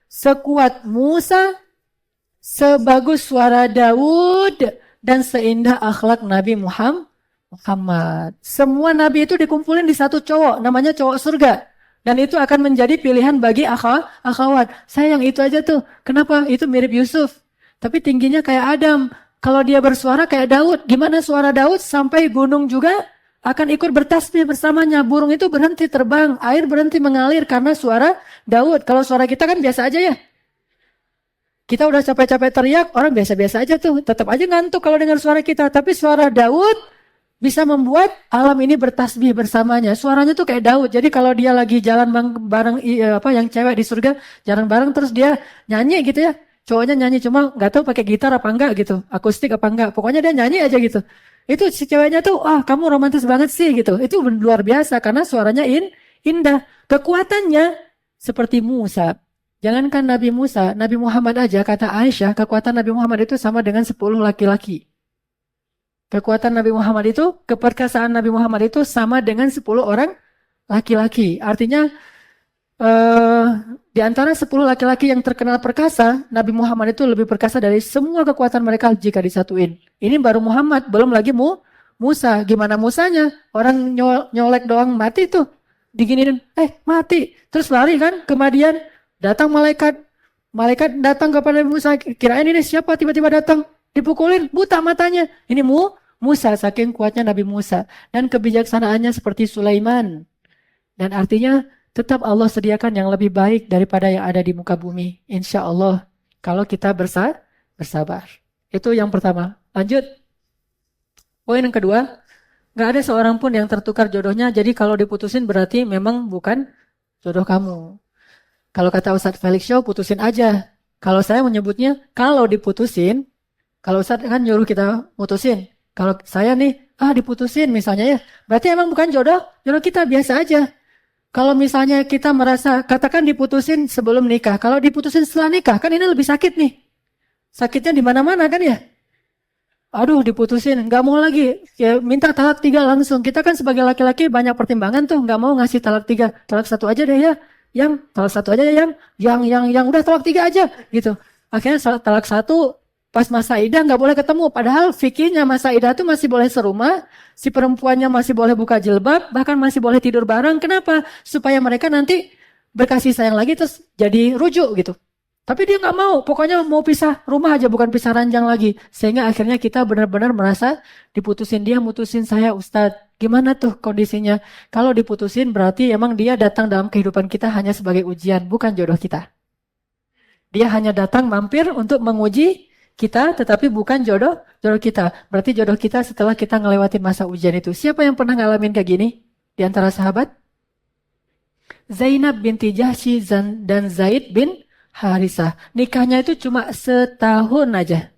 sekuat Musa, sebagus suara Daud, dan seindah akhlak Nabi Muhammad. Semua nabi itu dikumpulin di satu cowok, namanya cowok surga. Dan itu akan menjadi pilihan bagi akhwat. Saya yang itu aja tuh. Kenapa? Itu mirip Yusuf. Tapi tingginya kayak Adam. Kalau dia bersuara kayak Daud. Gimana suara Daud? Sampai gunung juga akan ikut bertasbih bersamanya. Burung itu berhenti terbang. Air berhenti mengalir karena suara Daud. Kalau suara kita kan biasa aja ya. Kita udah capek-capek teriak. Orang biasa-biasa aja tuh. Tetap aja ngantuk kalau dengar suara kita. Tapi suara Daud bisa membuat alam ini bertasbih bersamanya. Suaranya tuh kayak Daud. Jadi kalau dia lagi jalan bareng yang cewek di surga, jalan bareng terus dia nyanyi gitu ya. Cowoknya nyanyi cuma nggak tahu pakai gitar apa enggak gitu, akustik apa enggak. Pokoknya dia nyanyi aja gitu. Itu si ceweknya tuh, kamu romantis banget sih gitu. Itu luar biasa karena suaranya indah. Kekuatannya seperti Musa. Jangankan Nabi Musa, Nabi Muhammad aja kata Aisyah, kekuatan Nabi Muhammad itu sama dengan 10 laki-laki. Kekuatan Nabi Muhammad itu, keperkasaan Nabi Muhammad itu sama dengan 10 orang laki-laki. Artinya, di antara 10 laki-laki yang terkenal perkasa, Nabi Muhammad itu lebih perkasa dari semua kekuatan mereka jika disatuin. Ini baru Muhammad, belum lagi Musa. Gimana Musanya? Orang nyolek doang mati tuh. Diginiin, mati. Terus lari kan, kemudian datang malaikat. Malaikat datang kepada Nabi Musa, kirain ini siapa tiba-tiba datang. Dipukulin, buta matanya. Ini Musa, saking kuatnya Nabi Musa. Dan kebijaksanaannya seperti Sulaiman. Dan artinya tetap Allah sediakan yang lebih baik daripada yang ada di muka bumi. Insya Allah. Kalau kita bersabar. Itu yang pertama. Lanjut. Poin yang kedua. Gak ada seorang pun yang tertukar jodohnya. Jadi kalau diputusin berarti memang bukan jodoh kamu. Kalau kata Ustadz Felix Shaw, putusin aja. Kalau saya menyebutnya, kalau diputusin, kalau Ustadz kan nyuruh kita putusin. Kalau saya nih, diputusin misalnya ya. Berarti emang bukan jodoh kita biasa aja. Kalau misalnya kita merasa, katakan diputusin sebelum nikah. Kalau diputusin setelah nikah, kan ini lebih sakit nih. Sakitnya di mana-mana kan ya. aduh diputusin, nggak mau lagi, ya minta talak 3 langsung. Kita kan sebagai laki-laki banyak pertimbangan tuh, nggak mau ngasih talak 3, talak 1 aja deh ya, talak 1 aja ya, yang udah talak 3 aja gitu. Akhirnya talak 1 pas masa idah nggak boleh ketemu, padahal fikihnya masa idah tuh masih boleh serumah, si perempuannya masih boleh buka jilbab, bahkan masih boleh tidur bareng. Kenapa? Supaya mereka nanti berkasih sayang lagi terus jadi rujuk gitu. Tapi dia nggak mau, pokoknya mau pisah rumah aja, bukan pisah ranjang lagi. Sehingga akhirnya kita benar-benar merasa diputusin, dia mutusin saya Ustadz. Gimana tuh kondisinya? Kalau diputusin berarti emang dia datang dalam kehidupan kita hanya sebagai ujian, bukan jodoh kita. Dia hanya datang mampir untuk menguji kita, tetapi bukan jodoh kita. Berarti jodoh kita setelah kita ngelewatin masa ujian itu. Siapa yang pernah ngalamin kayak gini di antara sahabat? Zainab binti Jahsy dan Zaid bin Harisah. Nikahnya itu cuma setahun aja.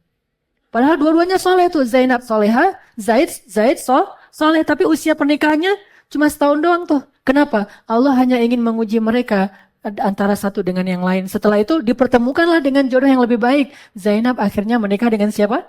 Padahal dua-duanya soleh tuh. Zainab soleha, Zaid soleh. Tapi usia pernikahannya cuma setahun doang tuh. Kenapa? Allah hanya ingin menguji mereka antara satu dengan yang lain. Setelah itu dipertemukanlah dengan jodoh yang lebih baik. Zainab akhirnya menikah dengan siapa?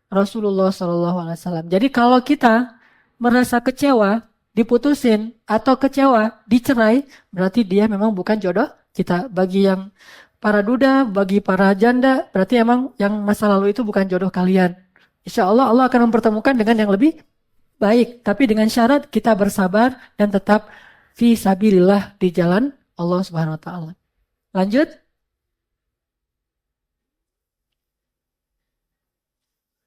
Rasulullah SAW. Jadi kalau kita merasa kecewa, diputusin, atau kecewa, dicerai, berarti dia memang bukan jodoh kita. Bagi yang para duda, bagi para janda, berarti emang yang masa lalu itu bukan jodoh kalian. Insya Allah, Allah akan mempertemukan dengan yang lebih baik. Tapi dengan syarat kita bersabar dan tetap fi sabilillah di jalan Allah Subhanahu Wa Taala. Lanjut.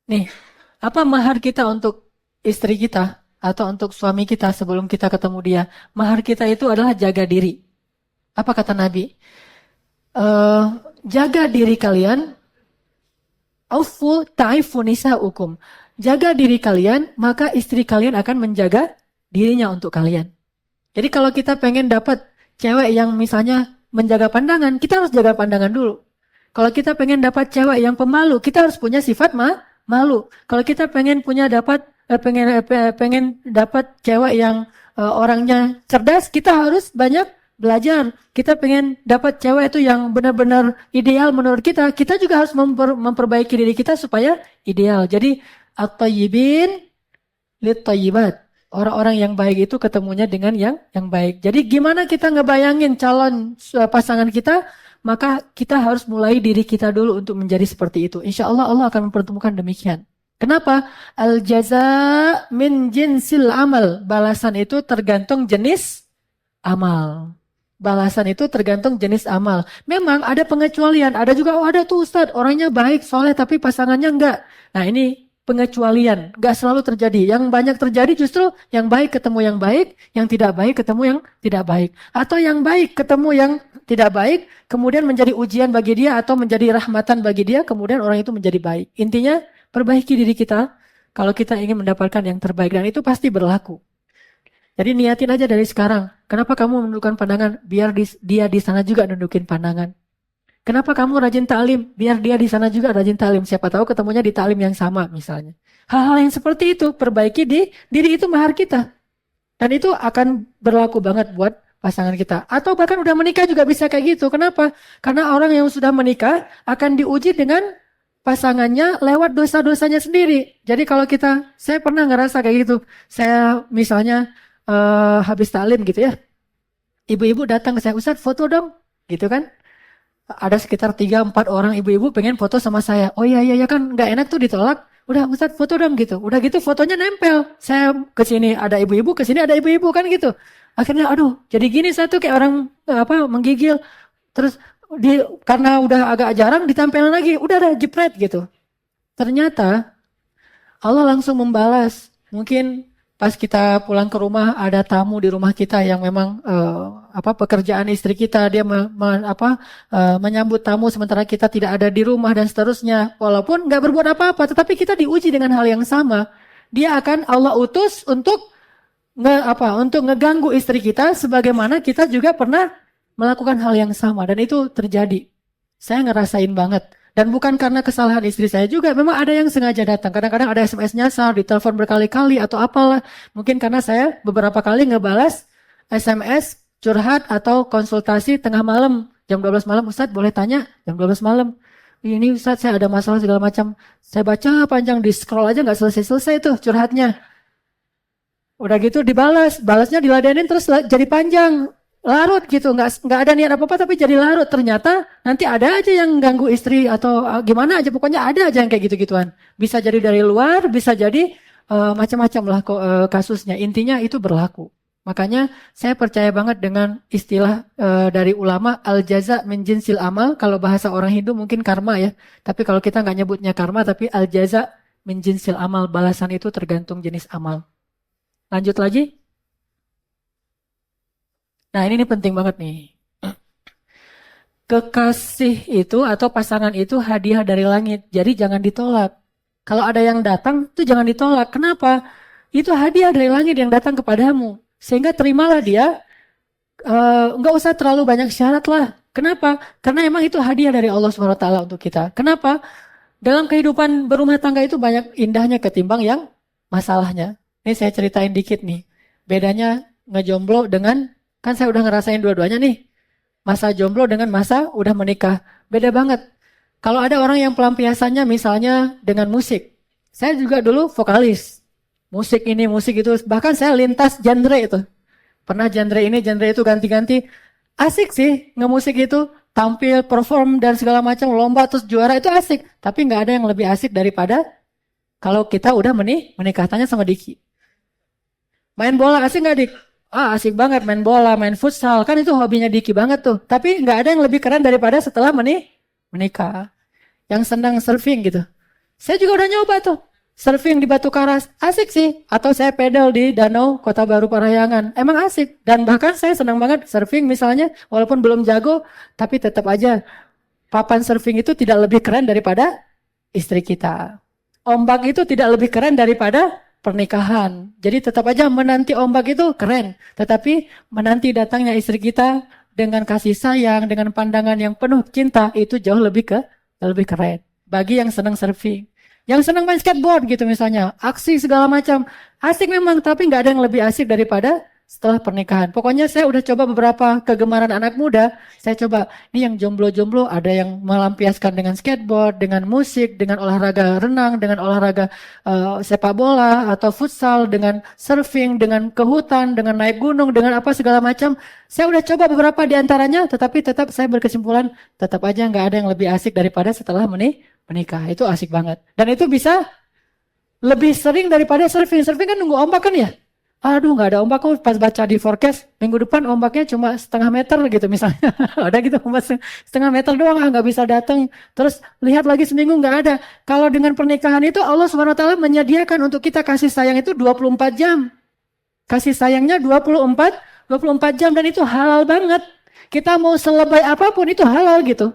Nih, apa mahar kita untuk istri kita atau untuk suami kita sebelum kita ketemu dia? Mahar kita itu adalah jaga diri. Apa kata Nabi? Jaga diri kalian, aufu ta'ifu nisa'ukum. Jaga diri kalian, maka istri kalian akan menjaga dirinya untuk kalian. Jadi kalau kita pengen dapat cewek yang misalnya menjaga pandangan, kita harus jaga pandangan dulu. Kalau kita pengen dapat cewek yang pemalu, kita harus punya sifat malu. Kalau kita pengen dapat cewek yang orangnya cerdas, kita harus banyak belajar. Kita pengen dapat cewek itu yang benar-benar ideal menurut kita, kita juga harus memperbaiki diri kita supaya ideal. Jadi at-tayyibin lit-tayyibat. Orang-orang yang baik itu ketemunya dengan yang baik. Jadi gimana kita ngebayangin calon pasangan kita, maka kita harus mulai diri kita dulu untuk menjadi seperti itu. Insya Allah Allah akan mempertemukan demikian. Kenapa? Al-jaza min jinsil amal. Balasan itu tergantung jenis amal. Balasan itu tergantung jenis amal. Memang ada pengecualian. Ada juga, ada tuh Ustadz, orangnya baik, soleh, tapi pasangannya enggak. Nah ini pengecualian. Enggak selalu terjadi. Yang banyak terjadi justru yang baik ketemu yang baik, yang tidak baik ketemu yang tidak baik. Atau yang baik ketemu yang tidak baik, kemudian menjadi ujian bagi dia atau menjadi rahmatan bagi dia, kemudian orang itu menjadi baik. Intinya, perbaiki diri kita kalau kita ingin mendapatkan yang terbaik. Dan itu pasti berlaku. Jadi niatin aja dari sekarang. Kenapa kamu menundukkan pandangan? Biar dia di sana juga nundukin pandangan. Kenapa kamu rajin ta'lim? Biar dia di sana juga rajin ta'lim. Siapa tahu ketemunya di ta'lim yang sama misalnya. Hal-hal yang seperti itu, perbaiki di diri, itu mahar kita. Dan itu akan berlaku banget buat pasangan kita. Atau bahkan udah menikah juga bisa kayak gitu. Kenapa? Karena orang yang sudah menikah akan diuji dengan pasangannya lewat dosa-dosanya sendiri. Jadi kalau saya pernah ngerasa kayak gitu. Saya misalnya habis ta'lim gitu ya. Ibu-ibu datang ke saya, Ustadz foto dong. Gitu kan. Ada sekitar 3-4 orang ibu-ibu pengen foto sama saya. Oh iya kan nggak enak tuh ditolak. Udah Ustadz foto dong gitu. Udah gitu fotonya nempel. Saya ke sini ada ibu-ibu, ke sini ada ibu-ibu kan gitu. Akhirnya aduh, jadi gini saya tuh kayak orang menggigil. Terus karena udah agak jarang ditempelin lagi, udah ada jepret gitu. Ternyata Allah langsung membalas. Mungkin pas kita pulang ke rumah ada tamu di rumah kita yang memang pekerjaan istri kita, dia menyambut tamu sementara kita tidak ada di rumah dan seterusnya. Walaupun nggak berbuat apa-apa, tetapi kita diuji dengan hal yang sama. Dia akan Allah utus untuk ngeganggu istri kita, sebagaimana kita juga pernah melakukan hal yang sama, dan itu terjadi. Saya ngerasain banget. Dan bukan karena kesalahan istri saya juga, memang ada yang sengaja datang. Kadang-kadang ada SMS nyasar, ditelepon berkali-kali atau apalah. Mungkin karena saya beberapa kali ngebalas SMS curhat atau konsultasi tengah malam. Jam 12 malam, Ustadz boleh tanya? Jam 12 malam. ini Ustaz saya ada masalah segala macam. Saya baca panjang di scroll aja nggak selesai-selesai tuh curhatnya. Udah gitu dibalas, balasnya diladenin terus jadi panjang, larut gitu, nggak ada niat apa-apa tapi jadi larut. Ternyata nanti ada aja yang ganggu istri atau gimana aja, pokoknya ada aja yang kayak gitu-gituan. Bisa jadi dari luar, bisa jadi macam-macam lah kasusnya. Intinya itu berlaku. Makanya saya percaya banget dengan istilah dari ulama al-jaza min jinsil amal. Kalau bahasa orang Hindu mungkin karma ya. Tapi kalau kita nggak nyebutnya karma, tapi al-jaza min jinsil amal. Balasan itu tergantung jenis amal. Lanjut lagi. Nah ini penting banget nih. Kekasih itu atau pasangan itu hadiah dari langit. Jadi jangan ditolak. Kalau ada yang datang itu jangan ditolak. Kenapa? Itu hadiah dari langit yang datang kepadamu. Sehingga terimalah dia. Nggak usah terlalu banyak syarat lah. Kenapa? Karena emang itu hadiah dari Allah SWT untuk kita. Kenapa? Dalam kehidupan berumah tangga itu banyak indahnya ketimbang yang masalahnya. Ini saya ceritain dikit nih. Bedanya ngejomblo dengan, kan saya udah ngerasain dua-duanya nih. Masa jomblo dengan masa udah menikah. Beda banget. Kalau ada orang yang pelampiasannya misalnya dengan musik. Saya juga dulu vokalis. Musik ini, musik itu. Bahkan saya lintas genre itu. Pernah genre ini, genre itu ganti-ganti. Asik sih ngemusik itu. Tampil, perform dan segala macam. Lomba terus juara itu asik. Tapi nggak ada yang lebih asik daripada kalau kita udah menikah. Tanya sama Diki. Main bola asik nggak Dik? Asik banget main bola, main futsal. Kan itu hobinya Diki banget tuh. Tapi nggak ada yang lebih keren daripada setelah menikah. Yang senang surfing gitu. Saya juga udah nyoba tuh. Surfing di Batu Karas. Asik sih. Atau saya pedal di Danau Kota Baru Parahyangan. Emang asik. Dan bahkan saya senang banget surfing misalnya. Walaupun belum jago. Tapi tetap aja. Papan surfing itu tidak lebih keren daripada istri kita. Ombak itu tidak lebih keren daripada pernikahan. Jadi tetap aja menanti ombak itu keren. Tetapi menanti datangnya istri kita dengan kasih sayang, dengan pandangan yang penuh cinta, itu jauh lebih keren. Bagi yang senang surfing. Yang senang main skateboard gitu misalnya. Aksi segala macam. Asik memang, tapi nggak ada yang lebih asik daripada setelah pernikahan. Pokoknya saya udah coba beberapa kegemaran anak muda. Saya coba, ini yang jomblo-jomblo ada yang melampiaskan dengan skateboard, dengan musik, dengan olahraga renang, dengan olahraga sepak bola atau futsal, dengan surfing, dengan ke hutan, dengan naik gunung, dengan apa segala macam. Saya udah coba beberapa di antaranya, tetapi tetap saya berkesimpulan, tetap aja nggak ada yang lebih asik daripada setelah menikah. Itu asik banget. Dan itu bisa lebih sering daripada surfing. Surfing kan nunggu ombak kan ya? Aduh nggak ada ombak, kok pas baca di forecast minggu depan ombaknya cuma setengah meter gitu misalnya. Ada gitu ombak setengah meter doang, nggak bisa datang. Terus lihat lagi seminggu nggak ada. Kalau dengan pernikahan itu Allah SWT menyediakan untuk kita kasih sayang itu 24 jam. Kasih sayangnya 24 jam dan itu halal banget. Kita mau selebay apapun itu halal gitu.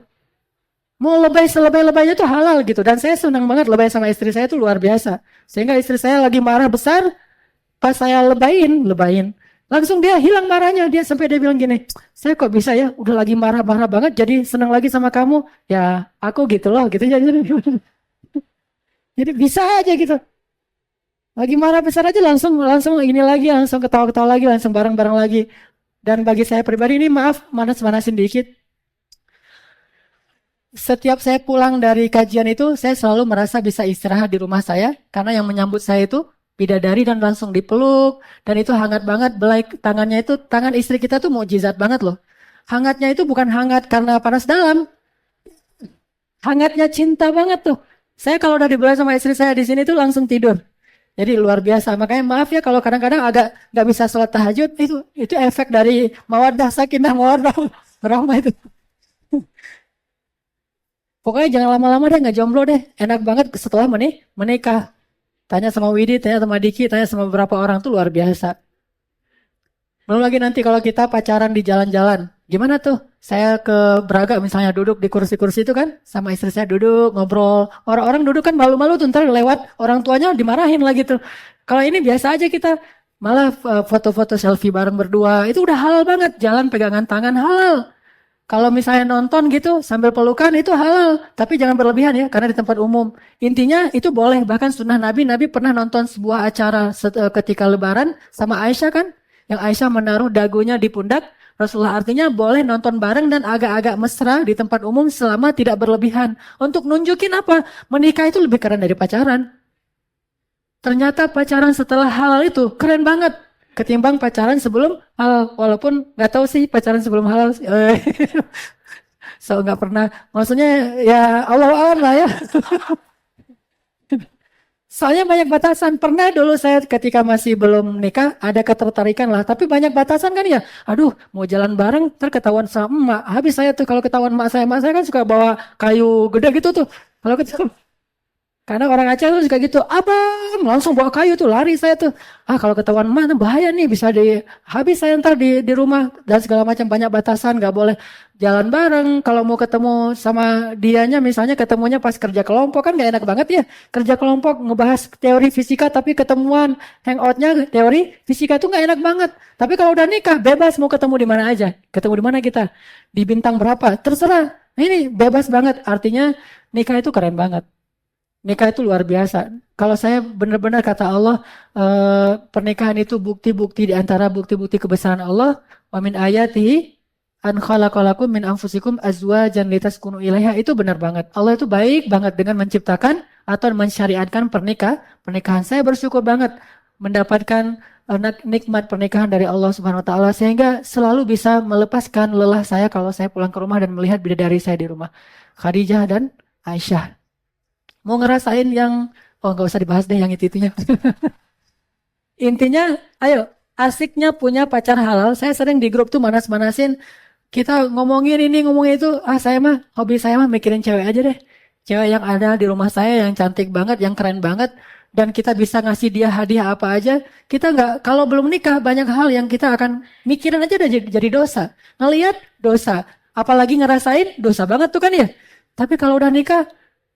Mau lebay selebay-lebaynya itu halal gitu. Dan saya senang banget lebay sama istri saya itu luar biasa. Sehingga istri saya lagi marah besar. Pas saya lebayin, langsung dia hilang marahnya. Dia sampai dia bilang gini, saya kok bisa ya, udah lagi marah-marah banget, jadi senang lagi sama kamu. Ya aku gitu loh, gitu. Jadi bisa aja gitu. Lagi marah besar aja langsung ini lagi, langsung ketawa-ketawa lagi, langsung bareng-bareng lagi. Dan bagi saya pribadi ini maaf, manas-manasin dikit. Setiap saya pulang dari kajian itu, saya selalu merasa bisa istirahat di rumah saya, karena yang menyambut saya itu bidadari dan langsung dipeluk. Dan itu hangat banget. Belai tangannya itu, tangan istri kita tuh mukjizat banget loh. Hangatnya itu bukan hangat karena panas dalam. Hangatnya cinta banget tuh. Saya kalau udah dibelai sama istri saya di sini tuh langsung tidur. Jadi luar biasa. Makanya maaf ya kalau kadang-kadang agak nggak bisa sholat tahajud. Itu efek dari mawaddah sakinah mawaddah rahmah itu. Pokoknya jangan lama-lama deh, nggak jomblo deh. Enak banget setelah menikah. Tanya sama Widi, tanya sama Diki, tanya sama beberapa orang tuh luar biasa. Belum lagi nanti kalau kita pacaran di jalan-jalan. Gimana tuh? Saya ke Braga misalnya duduk di kursi-kursi itu kan. Sama istri saya duduk, ngobrol. Orang-orang duduk kan malu-malu tuh. Ntar lewat orang tuanya dimarahin lagi tuh. Kalau ini biasa aja kita. Malah foto-foto selfie bareng berdua. Itu udah halal banget. Jalan pegangan tangan halal. Kalau misalnya nonton gitu sambil pelukan itu halal. Tapi jangan berlebihan ya karena di tempat umum. Intinya itu boleh. Bahkan sunnah Nabi pernah nonton sebuah acara ketika lebaran sama Aisyah kan. Yang Aisyah menaruh dagunya di pundak Rasulullah artinya boleh nonton bareng dan agak-agak mesra di tempat umum selama tidak berlebihan. Untuk nunjukin apa? Menikah itu lebih keren dari pacaran. Ternyata pacaran setelah halal itu keren banget ketimbang pacaran sebelum halal. Walaupun nggak tahu sih pacaran sebelum halal. So nggak pernah. Maksudnya ya Allah alam lah ya. Soalnya banyak batasan. Pernah dulu saya ketika masih belum nikah ada ketertarikan lah. Tapi banyak batasan kan ya. Aduh mau jalan bareng terketahuan sama emak. Habis saya tuh kalau ketahuan emak saya kan suka bawa kayu gede gitu tuh. Kalau ketahuan. Karena orang Aceh tuh suka gitu, abang langsung bawa kayu tuh lari saya tuh. Ah kalau ketahuan mana bahaya nih bisa habis saya ntar di rumah dan segala macam banyak batasan nggak boleh jalan bareng. Kalau mau ketemu sama dianya misalnya ketemunya pas kerja kelompok kan nggak enak banget ya. Kerja kelompok ngebahas teori fisika tapi ketemuan hangoutnya teori fisika tuh nggak enak banget. Tapi kalau udah nikah bebas mau ketemu di mana aja. Ketemu di mana kita? Di bintang berapa? Terserah. Nah, ini bebas banget artinya nikah itu keren banget. Nikah itu luar biasa. Kalau saya benar-benar kata Allah, pernikahan itu bukti-bukti di antara bukti-bukti kebesaran Allah. Wa min ayatihi an khalaqalakum min anfusikum azwajan litaskunu ilaiha. Itu benar banget. Allah itu baik banget dengan menciptakan atau mensyariatkan pernikahan. Saya bersyukur banget mendapatkan nikmat pernikahan dari Allah Subhanahu wa taala sehingga selalu bisa melepaskan lelah saya kalau saya pulang ke rumah dan melihat bidadari saya di rumah. Khadijah dan Aisyah. Mau ngerasain yang, oh nggak usah dibahas deh yang itu-itunya. Intinya, ayo, asiknya punya pacar halal. Saya sering di grup tuh manas-manasin, kita ngomongin ini, ngomongin itu. Saya mah, hobi saya mah mikirin cewek aja deh. Cewek yang ada di rumah saya yang cantik banget, yang keren banget. Dan kita bisa ngasih dia hadiah apa aja. Kita nggak, kalau belum nikah, banyak hal yang kita akan mikirin aja udah jadi dosa. Ngeliat, dosa. Apalagi ngerasain, dosa banget tuh kan ya. Tapi kalau udah nikah,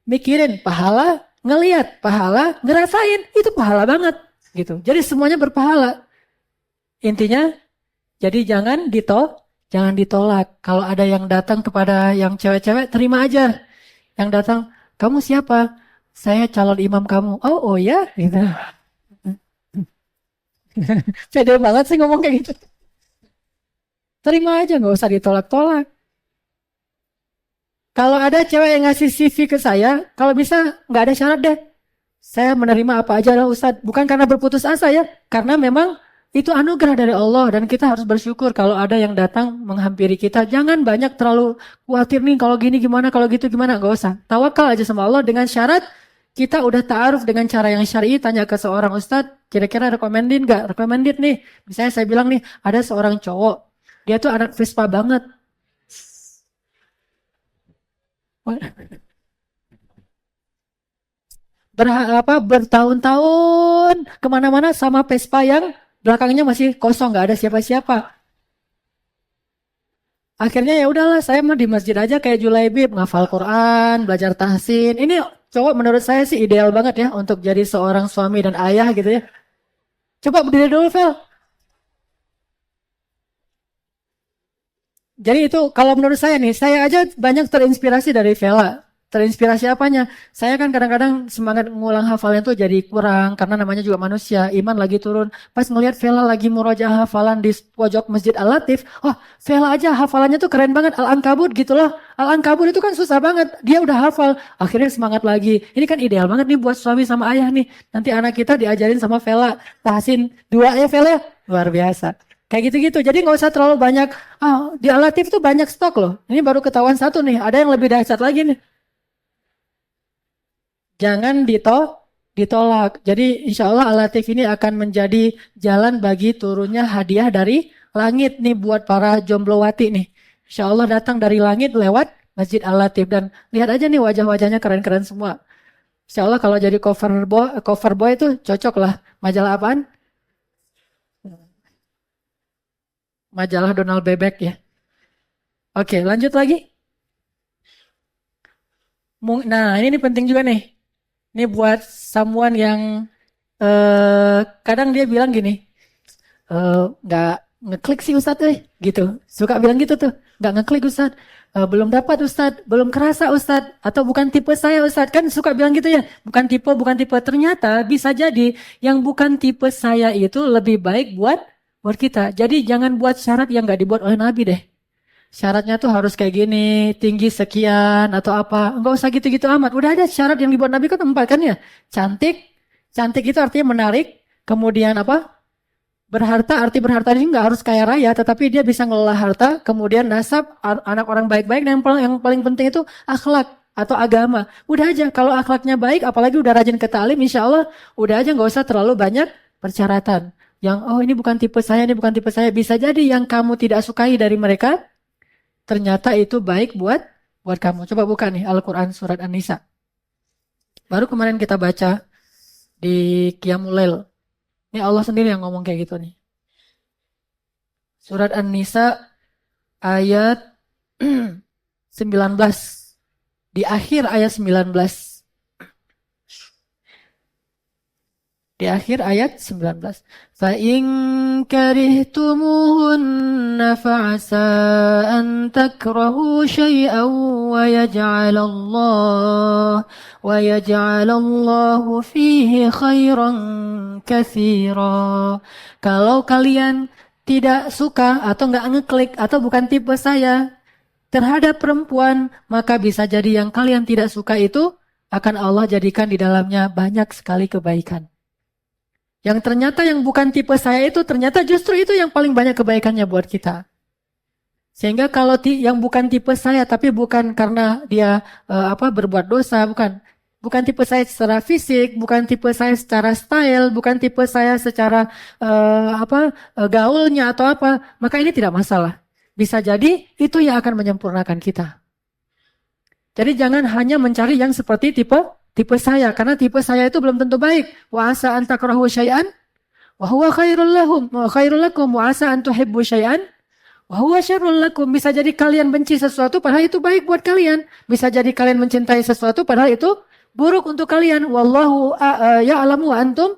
mikirin pahala, ngelihat pahala, ngerasain itu pahala banget gitu. Jadi semuanya berpahala. Intinya jadi jangan ditolak. Kalau ada yang datang kepada yang cewek-cewek terima aja. Yang datang, kamu siapa? Saya calon imam kamu. Oh ya, gitu. Pede banget sih ngomong kayak gitu. Terima aja, nggak usah ditolak-tolak. Kalau ada cewek yang ngasih CV ke saya, kalau bisa nggak ada syarat deh. Saya menerima apa aja lah Ustadz. Bukan karena berputus asa ya. Karena memang itu anugerah dari Allah. Dan kita harus bersyukur kalau ada yang datang menghampiri kita. Jangan banyak terlalu khawatir nih kalau gini gimana, kalau gitu gimana. Nggak usah. Tawakal aja sama Allah dengan syarat kita udah ta'aruf dengan cara yang syar'i. Tanya ke seorang Ustadz, kira-kira recommended nggak? Recommended nih. Misalnya saya bilang nih, ada seorang cowok. Dia tuh anak Vespa banget. Bertahun-tahun kemana-mana sama Vespa yang belakangnya masih kosong, nggak ada siapa-siapa. Akhirnya ya udahlah, saya mah di masjid aja kayak Julaibib, ngafal Quran, belajar tahsin. Ini cowok menurut saya sih ideal banget ya untuk jadi seorang suami dan ayah gitu ya. Coba berdiri dulu, Vel. Jadi itu kalau menurut saya nih, saya aja banyak terinspirasi dari Vela. Terinspirasi apanya? Saya kan kadang-kadang semangat ngulang hafalan tuh jadi kurang karena namanya juga manusia, iman lagi turun. Pas ngelihat Vela lagi murojaah hafalan di pojok Masjid Al-Latif, oh Vela aja hafalannya tuh keren banget, Al-Ankabut gitu loh. Al-Ankabut itu kan susah banget, dia udah hafal, akhirnya semangat lagi. Ini kan ideal banget nih buat suami sama ayah nih. Nanti anak kita diajarin sama Vela, tahsin 2 ya Vela, luar biasa. Kayak gitu-gitu, jadi nggak usah terlalu banyak. Di Al-Latif tuh banyak stok loh. Ini baru ketahuan satu nih, ada yang lebih dahsyat lagi nih. Jangan ditolak. Jadi insya Allah Al-Latif ini akan menjadi jalan bagi turunnya hadiah dari langit nih buat para jomblowati nih. Insya Allah datang dari langit lewat Masjid Al-Latif. Dan lihat aja nih wajah-wajahnya keren-keren semua. Insya Allah kalau jadi cover boy itu cocok lah. Majalah apaan? Majalah Donald Bebek ya. Oke, lanjut lagi. Nah, ini penting juga nih. Ini buat someone yang kadang dia bilang gini, nggak ngeklik sih Ustadz, gitu. Suka bilang gitu tuh, nggak ngeklik Ustadz, belum dapat Ustadz, belum kerasa Ustadz, atau bukan tipe saya Ustadz, kan suka bilang gitu ya, bukan tipe. Ternyata bisa jadi yang bukan tipe saya itu lebih baik buat buat kita. Jadi jangan buat syarat yang nggak dibuat oleh Nabi deh. Syaratnya tuh harus kayak gini, tinggi sekian atau apa. Enggak usah gitu-gitu amat. Udah ada syarat yang dibuat Nabi kan 4 kan ya. Cantik, cantik itu artinya menarik. Kemudian apa? Berharta, arti berharta ini nggak harus kaya raya, tetapi dia bisa ngelola harta. Kemudian nasab, anak orang baik-baik. Dan yang paling penting itu akhlak atau agama. Udah aja, kalau akhlaknya baik, apalagi udah rajin ke ta'lim, insya Allah udah aja nggak usah terlalu banyak persyaratan. Yang, oh ini bukan tipe saya, ini bukan tipe saya. Bisa jadi yang kamu tidak sukai dari mereka, ternyata itu baik buat kamu. Coba buka nih Al-Quran surat An-Nisa. Baru kemarin kita baca di Qiyamul Lail. Ini Allah sendiri yang ngomong kayak gitu nih. Surat An-Nisa ayat 19. Di akhir ayat 19. Di akhir ayat 19. فَإِنْ كَرِهْتُمُوهُنَّ فَعَسَىٰ أَنْ تَكْرَهُوا شَيْئًا وَيَجْعَلَ اللَّهُ فِيهِ خَيْرًا كَثِيرًا. Kalau kalian tidak suka atau nggak ngeklik atau bukan tipe saya terhadap perempuan, maka bisa jadi yang kalian tidak suka itu akan Allah jadikan di dalamnya banyak sekali kebaikan. Yang ternyata yang bukan tipe saya itu ternyata justru itu yang paling banyak kebaikannya buat kita. Sehingga kalau yang bukan tipe saya tapi bukan karena dia berbuat dosa, bukan tipe saya secara fisik, bukan tipe saya secara style, bukan tipe saya secara gaulnya atau apa, maka ini tidak masalah. Bisa jadi itu yang akan menyempurnakan kita. Jadi jangan hanya mencari yang seperti tipe saya, karena tipe saya itu belum tentu baik. Wa asa an takrahu syai'an wa huwa khairul lakum wa asa an tuhibbu syai'an wa huwa syarrul lakum. Bisa jadi kalian benci sesuatu padahal itu baik buat kalian. Bisa jadi kalian mencintai sesuatu padahal itu buruk untuk kalian. Wallahu ya'lamu wa antum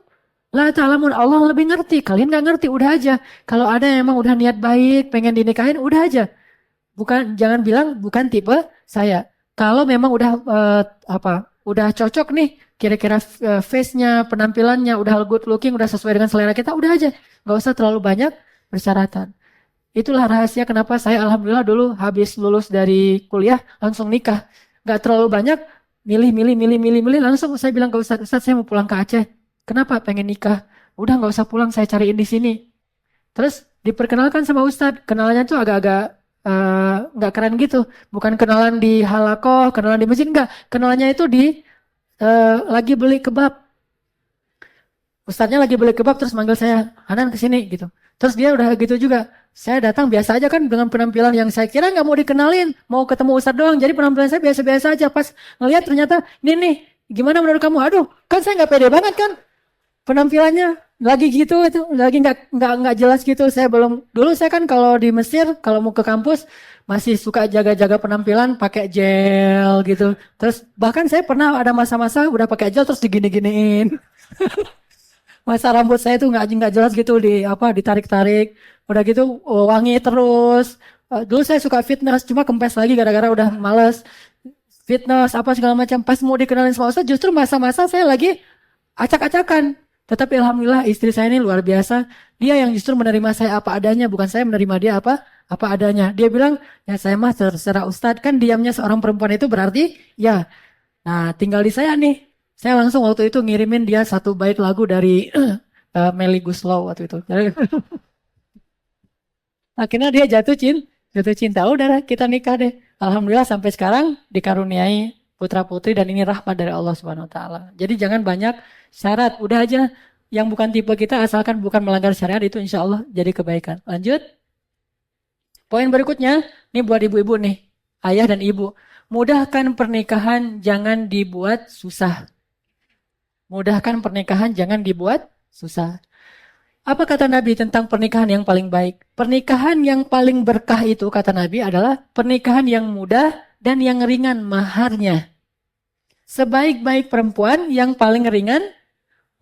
la ta'lamun. Allah lebih ngerti, kalian nggak ngerti. Udah aja. Kalau ada yang emang udah niat baik, pengen dinikahin, udah aja. Jangan bilang bukan tipe saya. Kalau memang udah udah cocok nih, kira-kira face-nya, penampilannya, udah good looking, udah sesuai dengan selera kita, udah aja. Nggak usah terlalu banyak persyaratan. Itulah rahasia kenapa saya alhamdulillah dulu habis lulus dari kuliah langsung nikah. Nggak terlalu banyak, milih, langsung saya bilang ke Ustadz, saya mau pulang ke Aceh. Kenapa pengen nikah? Udah nggak usah pulang, saya cariin di sini. Terus diperkenalkan sama Ustadz, kenalannya tuh agak-agak nggak keren gitu, bukan kenalan di halakoh, kenalan di masjid, enggak, kenalannya itu di lagi beli kebab. Ustadznya lagi beli kebab terus manggil saya, Hanan kesini gitu. Terus dia udah gitu juga, saya datang biasa aja kan dengan penampilan yang saya kira nggak mau dikenalin, mau ketemu Ustadz doang, jadi penampilan saya biasa-biasa aja. Pas ngelihat ternyata ini nih, gimana menurut kamu? Aduh, kan saya nggak pede banget kan penampilannya. Lagi gitu itu lagi nggak jelas gitu. Saya belum dulu, saya kan kalau di Mesir kalau mau ke kampus masih suka jaga-jaga penampilan pakai gel gitu. Terus bahkan saya pernah ada masa-masa udah pakai gel terus digini-giniin. Masa rambut saya tuh nggak jelas gitu, ditarik-tarik. Udah gitu wangi terus. Dulu saya suka fitness, cuma kempes lagi gara-gara udah males fitness apa segala macam. Pas mau dikenalin sama Ustaz justru masa-masa saya lagi acak-acakan. Tetapi alhamdulillah istri saya ini luar biasa. Dia yang justru menerima saya apa adanya, bukan saya menerima dia apa adanya. Dia bilang, ya saya mah terserah Ustadz, kan diamnya seorang perempuan itu berarti ya. Nah tinggal di saya nih. Saya langsung waktu itu ngirimin dia 1 bait lagu dari Melly Guslow waktu itu. Akhirnya dia jatuh cinta. Udah kita nikah deh. Alhamdulillah sampai sekarang dikaruniai putra putri dan ini rahmat dari Allah Subhanahu Wa Taala. Jadi jangan banyak syarat, udah aja yang bukan tipe kita asalkan bukan melanggar syariat itu insya Allah jadi kebaikan. Lanjut. Poin berikutnya, ini buat ibu-ibu nih, ayah dan ibu. Mudahkan pernikahan, jangan dibuat susah. Mudahkan pernikahan, jangan dibuat susah. Apa kata Nabi tentang pernikahan yang paling baik? Pernikahan yang paling berkah itu kata Nabi adalah pernikahan yang mudah dan yang ringan maharnya. Sebaik-baik perempuan yang paling ringan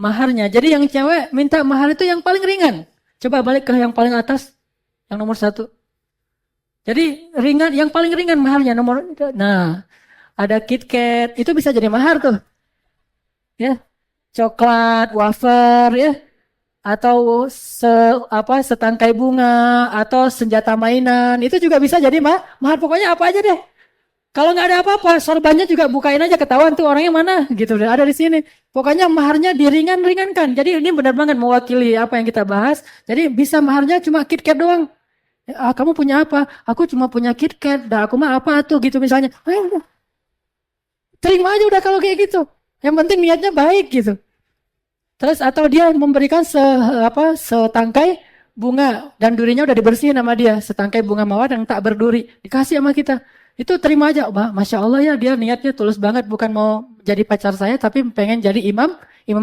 maharnya. Jadi yang cewek minta mahar itu yang paling ringan. Coba balik ke yang paling atas, yang nomor 1. Jadi ringan, yang paling ringan maharnya nah ada KitKat, itu bisa jadi mahar tuh. Ya, coklat, wafer, ya. atau setangkai bunga atau senjata mainan itu juga bisa jadi mahar. Pokoknya apa aja deh. Kalau nggak ada apa-apa, sorbannya juga bukain aja ketahuan tuh orangnya mana gitu. Ada di sini. Pokoknya maharnya diringankan. Jadi ini benar banget mewakili apa yang kita bahas. Jadi bisa maharnya cuma KitKat doang. Kamu punya apa? Aku cuma punya KitKat. Dah aku mah apa tuh gitu misalnya. Udah, terima aja udah kalau kayak gitu. Yang penting niatnya baik gitu. Terus atau dia memberikan setangkai bunga dan durinya udah dibersihin sama dia, setangkai bunga mawar yang tak berduri dikasih sama kita. Itu terima aja, Masya Allah ya dia niatnya tulus banget bukan mau jadi pacar saya tapi pengen jadi imam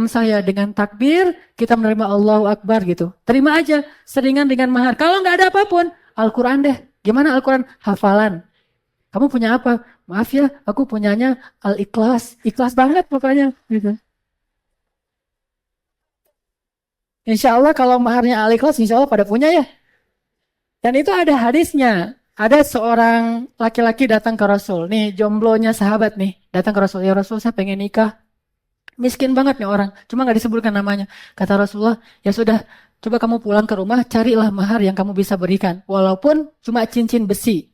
saya dengan takbir kita menerima Allahu Akbar gitu. Terima aja seringan dengan mahar. Kalau nggak ada apapun, Al-Quran deh. Gimana Al-Quran? Hafalan. Kamu punya apa? Maaf ya, aku punyanya Al-Ikhlas. Ikhlas banget pokoknya gitu. Insya Allah kalau maharnya Al-Ikhlas, insya Allah pada punya ya. Dan itu ada hadisnya. Ada seorang laki-laki datang ke Rasul. Nih jomblonya sahabat nih. Datang ke Rasul. Ya Rasul saya pengen nikah. Miskin banget nih orang. Cuma gak disebutkan namanya. Kata Rasulullah, ya sudah. Coba kamu pulang ke rumah, carilah mahar yang kamu bisa berikan. Walaupun cuma cincin besi.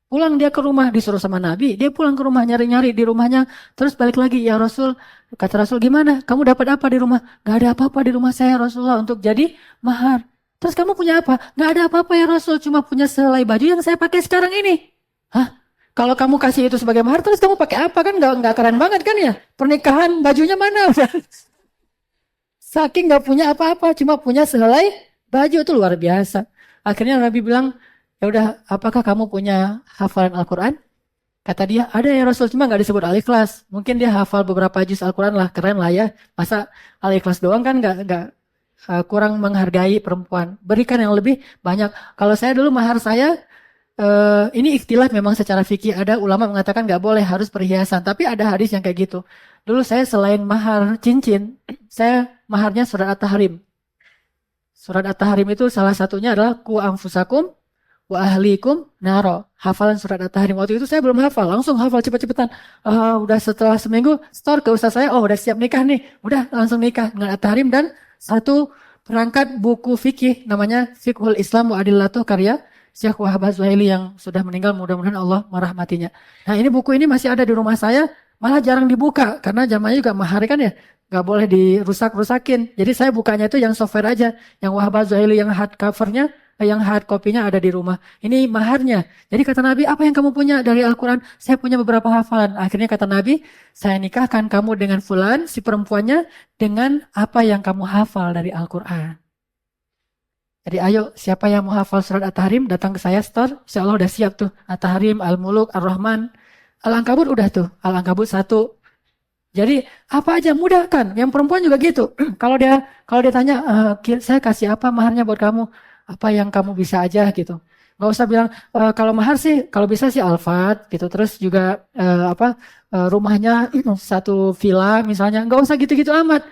Pulang dia ke rumah, disuruh sama Nabi. Dia pulang ke rumah, nyari-nyari di rumahnya. Terus balik lagi, ya Rasul. Kata Rasul, gimana? Kamu dapat apa di rumah? Gak ada apa-apa di rumah saya Rasulullah untuk jadi mahar. Terus kamu punya apa? Gak ada apa-apa ya Rasul, cuma punya selai baju yang saya pakai sekarang ini. Hah? Kalau kamu kasih itu sebagai mahar, terus kamu pakai apa kan? Gak keren banget kan ya? Pernikahan bajunya mana? Saking gak punya apa-apa, cuma punya selai baju itu luar biasa. Akhirnya Nabi bilang, ya udah, apakah kamu punya hafalan Al-Quran? Kata dia, ada ya Rasul, cuma nggak disebut Al-Ikhlas. Mungkin dia hafal beberapa juz Al-Quran lah, keren lah ya. Masa Al-Ikhlas doang kan kurang menghargai perempuan. Berikan yang lebih banyak. Kalau saya dulu mahar saya, ini ikhtilaf memang secara fikih. Ada ulama mengatakan nggak boleh harus perhiasan. Tapi ada hadis yang kayak gitu. Dulu saya selain mahar cincin, saya maharnya surat At-Tahrim. Surat At-Tahrim itu salah satunya adalah ku anfusakum wa ahlikum naro. Hafalan surat At-Tahrim. Waktu itu saya belum hafal, langsung hafal cepet-cepetan. Udah setelah seminggu store ke ustaz saya, udah siap nikah nih. Udah langsung nikah dengan At-Tahrim dan satu perangkat buku fikih namanya Fiqhul Islam wa Adillatuh karya Syekh Wahab Az-Zuhaili yang sudah meninggal, mudah-mudahan Allah merahmatinya. Nah, ini buku ini masih ada di rumah saya, malah jarang dibuka karena zamannya juga mahar kan ya. Gak boleh dirusak-rusakin. Jadi saya bukanya itu yang software aja, yang Wahab Az-Zuhaili yang hardcovernya, yang hard copy-nya ada di rumah. Ini maharnya. Jadi kata Nabi, apa yang kamu punya dari Al-Quran? Saya punya beberapa hafalan. Akhirnya kata Nabi, saya nikahkan kamu dengan fulan, si perempuannya, dengan apa yang kamu hafal dari Al-Quran. Jadi ayo, siapa yang mau hafal surat At-Tahrim, datang ke saya store. Insya Allah udah siap tuh. At-Tahrim, Al-Muluk, Ar-Rahman. Al-Ankabut udah tuh. Al-Ankabut 1. Jadi apa aja mudah kan? Yang perempuan juga gitu. Kalau dia tanya, saya kasih apa maharnya buat kamu? Apa yang kamu bisa aja gitu. Gak usah bilang kalau mahar sih, kalau bisa sih Alphard gitu. Terus juga rumahnya satu villa misalnya. Gak usah gitu-gitu amat.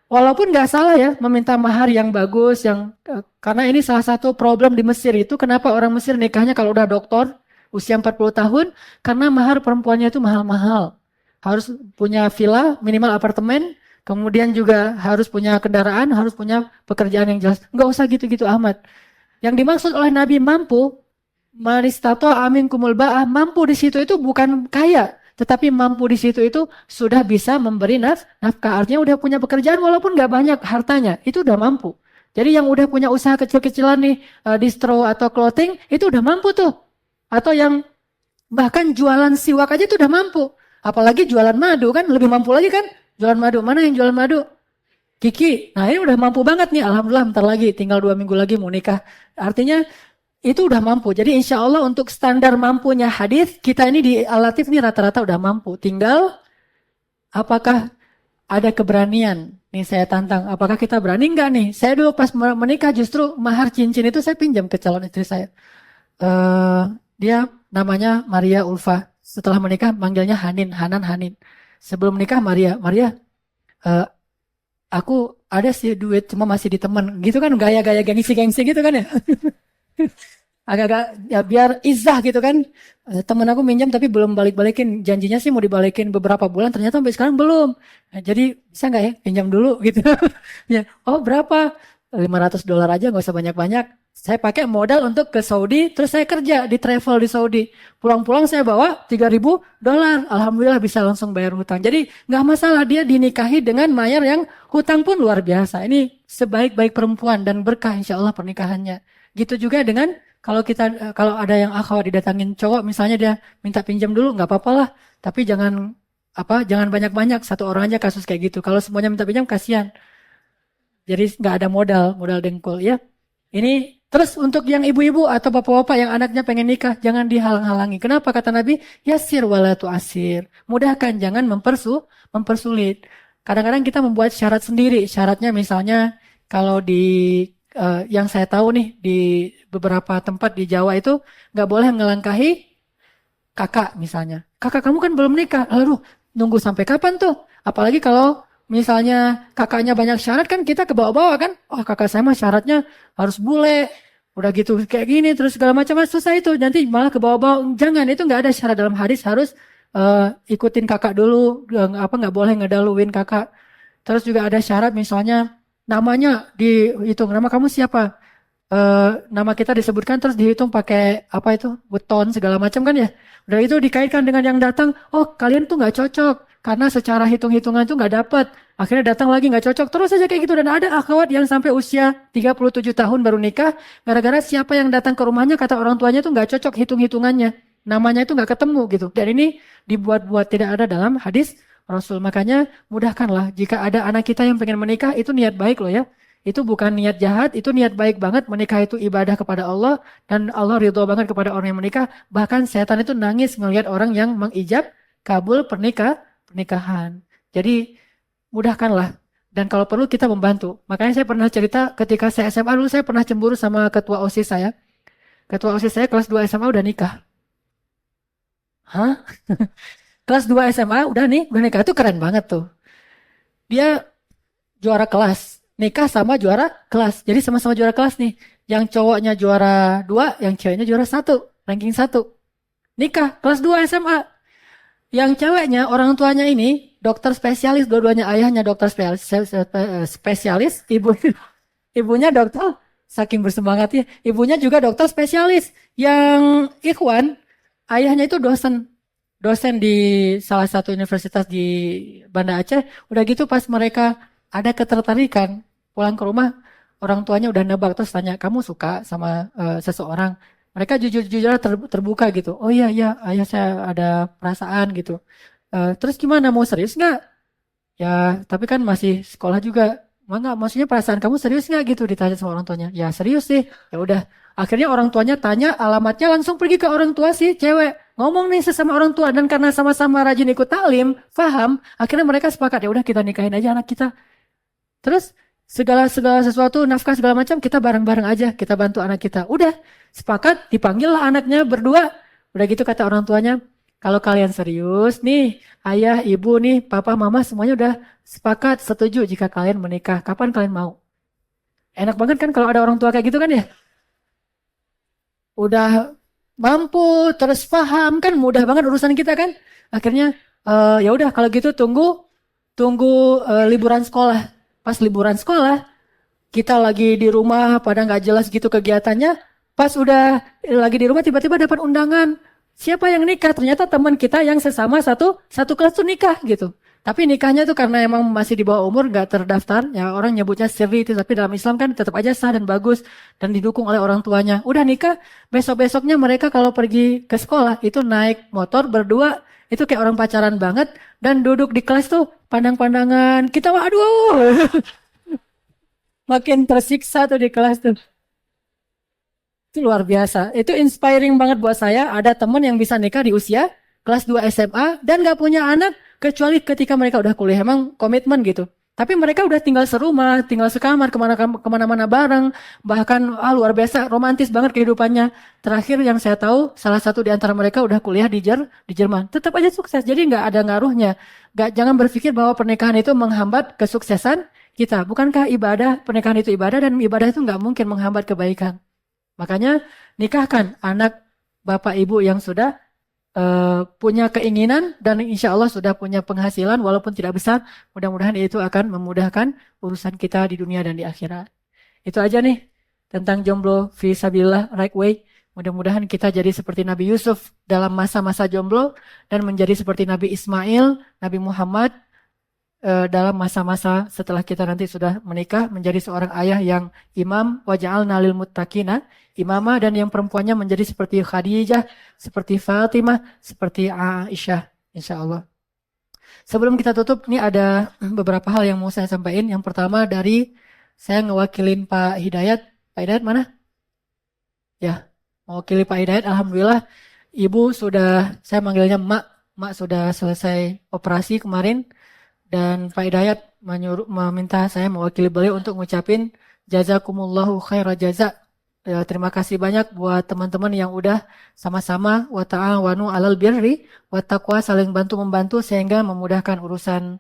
Walaupun gak salah ya meminta mahar yang bagus, yang karena ini salah satu problem di Mesir itu kenapa orang Mesir nikahnya kalau udah doktor usia 40 tahun karena mahar perempuannya itu mahal-mahal. Harus punya villa, minimal apartemen, kemudian juga harus punya kendaraan, harus punya pekerjaan yang jelas. Enggak usah gitu-gitu amat. Yang dimaksud oleh Nabi mampu, manistato amin kumul ba'ah, mampu di situ itu bukan kaya, tetapi mampu di situ itu sudah bisa memberi nafkah. Artinya udah punya pekerjaan walaupun nggak banyak hartanya, itu udah mampu. Jadi yang udah punya usaha kecil-kecilan nih, distro atau clothing, itu udah mampu tuh. Atau yang bahkan jualan siwak aja itu udah mampu. Apalagi jualan madu kan, lebih mampu lagi kan? Jualan madu, mana yang jualan madu? Kiki, nah ini udah mampu banget nih, alhamdulillah bentar lagi, tinggal 2 minggu lagi mau nikah. Artinya itu udah mampu. Jadi insya Allah untuk standar mampunya hadis kita ini di Al-Latif nih rata-rata udah mampu. Tinggal apakah ada keberanian? Nih saya tantang, apakah kita berani enggak nih? Saya dulu pas menikah justru mahar cincin itu saya pinjam ke calon istri saya. Dia namanya Maria Ulfa. Setelah menikah manggilnya Hanan Hanin. Sebelum menikah Maria, aku ada sih duit cuma masih di teman gitu kan, gaya-gaya gengsi-gengsi gitu kan ya. Agak-agak ya biar izah gitu kan. Temen aku minjam tapi belum balik-balikin, janjinya sih mau dibalikin beberapa bulan, ternyata sampai sekarang belum. Nah, jadi bisa nggak ya pinjam dulu gitu. Ya, oh berapa? $500 aja, nggak usah banyak-banyak. Saya pakai modal untuk ke Saudi, terus saya kerja di travel di Saudi. Pulang-pulang saya bawa $3.000. Alhamdulillah bisa langsung bayar hutang. Jadi nggak masalah dia dinikahi dengan mayar yang hutang pun luar biasa. Ini sebaik-baik perempuan dan berkah insya Allah pernikahannya. Gitu juga dengan kalau ada yang akhwat didatangin cowok, misalnya dia minta pinjam dulu, nggak apa-apa lah. Tapi jangan banyak-banyak, satu orang aja kasus kayak gitu. Kalau semuanya minta pinjam kasihan. Jadi nggak ada modal dengkul ya. Ini terus untuk yang ibu-ibu atau bapak-bapak yang anaknya pengen nikah, jangan dihalang-halangi. Kenapa kata Nabi? Yasir wala tu'asir. Mudahkan, jangan mempersulit. Kadang-kadang kita membuat syarat sendiri. Syaratnya misalnya kalau yang saya tahu nih di beberapa tempat di Jawa itu nggak boleh melangkahi kakak misalnya. Kakak kamu kan belum nikah. Lalu nunggu sampai kapan tuh? Apalagi kalau misalnya kakaknya banyak syarat kan kita ke bawah-bawah kan. Oh kakak saya mah syaratnya harus bule. Udah gitu kayak gini terus segala macam susah itu. Nanti malah ke bawah-bawah. Jangan, itu nggak ada syarat dalam hadis harus ikutin kakak dulu. Nggak boleh ngedaluin kakak. Terus juga ada syarat misalnya namanya dihitung. Nama kamu siapa? Nama kita disebutkan terus dihitung pakai apa itu weton segala macam kan ya. Udah itu dikaitkan dengan yang datang, oh kalian tuh nggak cocok karena secara hitung-hitungan tuh nggak dapat. Akhirnya datang lagi nggak cocok, terus aja kayak gitu. Dan ada akhwat yang sampai usia 37 tahun baru nikah gara-gara siapa yang datang ke rumahnya kata orang tuanya tuh nggak cocok hitung-hitungannya, namanya itu nggak ketemu gitu. Dan ini dibuat-buat, tidak ada dalam hadis Rasul. Makanya mudahkanlah jika ada anak kita yang pengen menikah, itu niat baik loh ya. Itu bukan niat jahat, itu niat baik banget. Menikah itu ibadah kepada Allah dan Allah ridho banget kepada orang yang menikah. Bahkan setan itu nangis melihat orang yang mengijab kabul pernikahan. Jadi mudahkanlah, dan kalau perlu kita membantu. Makanya saya pernah cerita ketika saya SMA dulu, saya pernah cemburu sama ketua OSIS saya. Ketua OSIS saya kelas 2 SMA udah nikah. Hah? Kelas 2 SMA udah nikah, itu keren banget tuh. Dia juara kelas, nikah sama juara kelas. Jadi sama-sama juara kelas nih. Yang cowoknya juara 2, yang ceweknya juara 1, ranking 1. Nikah kelas 2 SMA. Yang ceweknya orang tuanya ini dokter spesialis, dua-duanya ayahnya dokter spesialis, ibunya dokter, saking bersemangatnya, ibunya juga dokter spesialis. Yang Ikhwan, ayahnya itu dosen di salah satu universitas di Banda Aceh. Udah gitu pas mereka ada ketertarikan, pulang ke rumah orang tuanya udah nebak, terus tanya, kamu suka sama seseorang? Mereka jujur-jujur terbuka gitu. Oh iya, iya, ayah saya ada perasaan gitu. Terus gimana, mau serius nggak? Ya, tapi kan masih sekolah juga. Nggak, maksudnya perasaan kamu serius nggak gitu, ditanya sama orang tuanya. Ya serius sih. Ya udah. Akhirnya orang tuanya tanya alamatnya, langsung pergi ke orang tua si cewek. Ngomong nih sesama orang tua, dan karena sama-sama rajin ikut taklim, paham, akhirnya mereka sepakat, ya udah kita nikahin aja anak kita. Terus segala sesuatu, nafkah segala macam kita bareng-bareng aja, kita bantu anak kita. Udah, sepakat, dipanggil lah anaknya berdua. Udah gitu kata orang tuanya, kalau kalian serius nih, ayah, ibu nih, papa, mama semuanya udah sepakat, setuju jika kalian menikah. Kapan kalian mau? Enak banget kan kalau ada orang tua kayak gitu kan ya? Udah mampu, terus paham, kan mudah banget urusan kita kan? Akhirnya ya udah kalau gitu tunggu liburan sekolah. Pas liburan sekolah, kita lagi di rumah pada nggak jelas gitu kegiatannya. Pas udah lagi di rumah tiba-tiba dapat undangan. Siapa yang nikah? Ternyata teman kita yang sesama satu kelas tuh nikah gitu. Tapi nikahnya tuh karena emang masih di bawah umur, nggak terdaftar. Ya orang nyebutnya siri itu, tapi dalam Islam kan tetap aja sah dan bagus dan didukung oleh orang tuanya. Udah nikah, besok-besoknya mereka kalau pergi ke sekolah itu naik motor berdua, itu kayak orang pacaran banget, dan duduk di kelas tuh pandang-pandangan. Kita waduh, makin tersiksa tuh di kelas tuh. Itu luar biasa. Itu inspiring banget buat saya. Ada teman yang bisa nikah di usia kelas 2 SMA dan gak punya anak kecuali ketika mereka udah kuliah. Emang komitmen gitu. Tapi mereka udah tinggal serumah, tinggal sekamar, kemana-mana bareng. Bahkan luar biasa, romantis banget kehidupannya. Terakhir yang saya tahu, salah satu di antara mereka udah kuliah di Jerman. Tetap aja sukses, jadi nggak ada ngaruhnya. Jangan berpikir bahwa pernikahan itu menghambat kesuksesan kita. Bukankah pernikahan itu ibadah, dan ibadah itu nggak mungkin menghambat kebaikan. Makanya nikahkan anak bapak ibu yang sudah punya keinginan dan insya Allah sudah punya penghasilan walaupun tidak besar. Mudah-mudahan itu akan memudahkan urusan kita di dunia dan di akhirat. Itu aja nih tentang jomblo fisabilillah right way. Mudah-mudahan kita jadi seperti Nabi Yusuf dalam masa-masa jomblo dan menjadi seperti Nabi Ismail, Nabi Muhammad dalam masa-masa setelah kita nanti sudah menikah menjadi seorang ayah yang imam waja'alna lil muttaqina imamah dan yang perempuannya menjadi seperti Khadijah, seperti Fatimah, seperti Aisyah insyaallah. Sebelum kita tutup nih ada beberapa hal yang mau saya sampaikan. Yang pertama dari saya ngewakilin Pak Hidayat. Pak Hidayat mana? Ya, mewakili Pak Hidayat. Alhamdulillah Ibu sudah, saya manggilnya Mak. Mak sudah selesai operasi kemarin. Dan Pak Hidayat meminta saya mewakili beliau untuk ngucapin jazakumullahu khaira jaza. Ya, terima kasih banyak buat teman-teman yang udah sama-sama wa ta'awanu 'alal birri wa taqwa saling bantu-membantu sehingga memudahkan urusan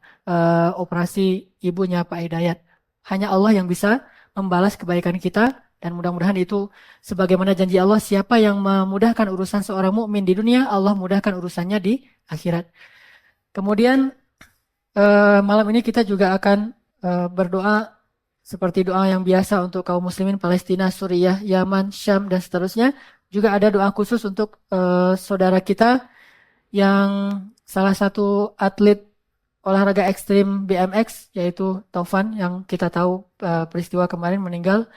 operasi ibunya Pak Hidayat. Hanya Allah yang bisa membalas kebaikan kita dan mudah-mudahan itu sebagaimana janji Allah, siapa yang memudahkan urusan seorang mukmin di dunia, Allah mudahkan urusannya di akhirat. Kemudian malam ini kita juga akan berdoa seperti doa yang biasa untuk kaum muslimin Palestina, Suriah, Yaman, Syam dan seterusnya. Juga ada doa khusus untuk saudara kita yang salah satu atlet olahraga ekstrim BMX yaitu Taufan yang kita tahu peristiwa kemarin meninggal.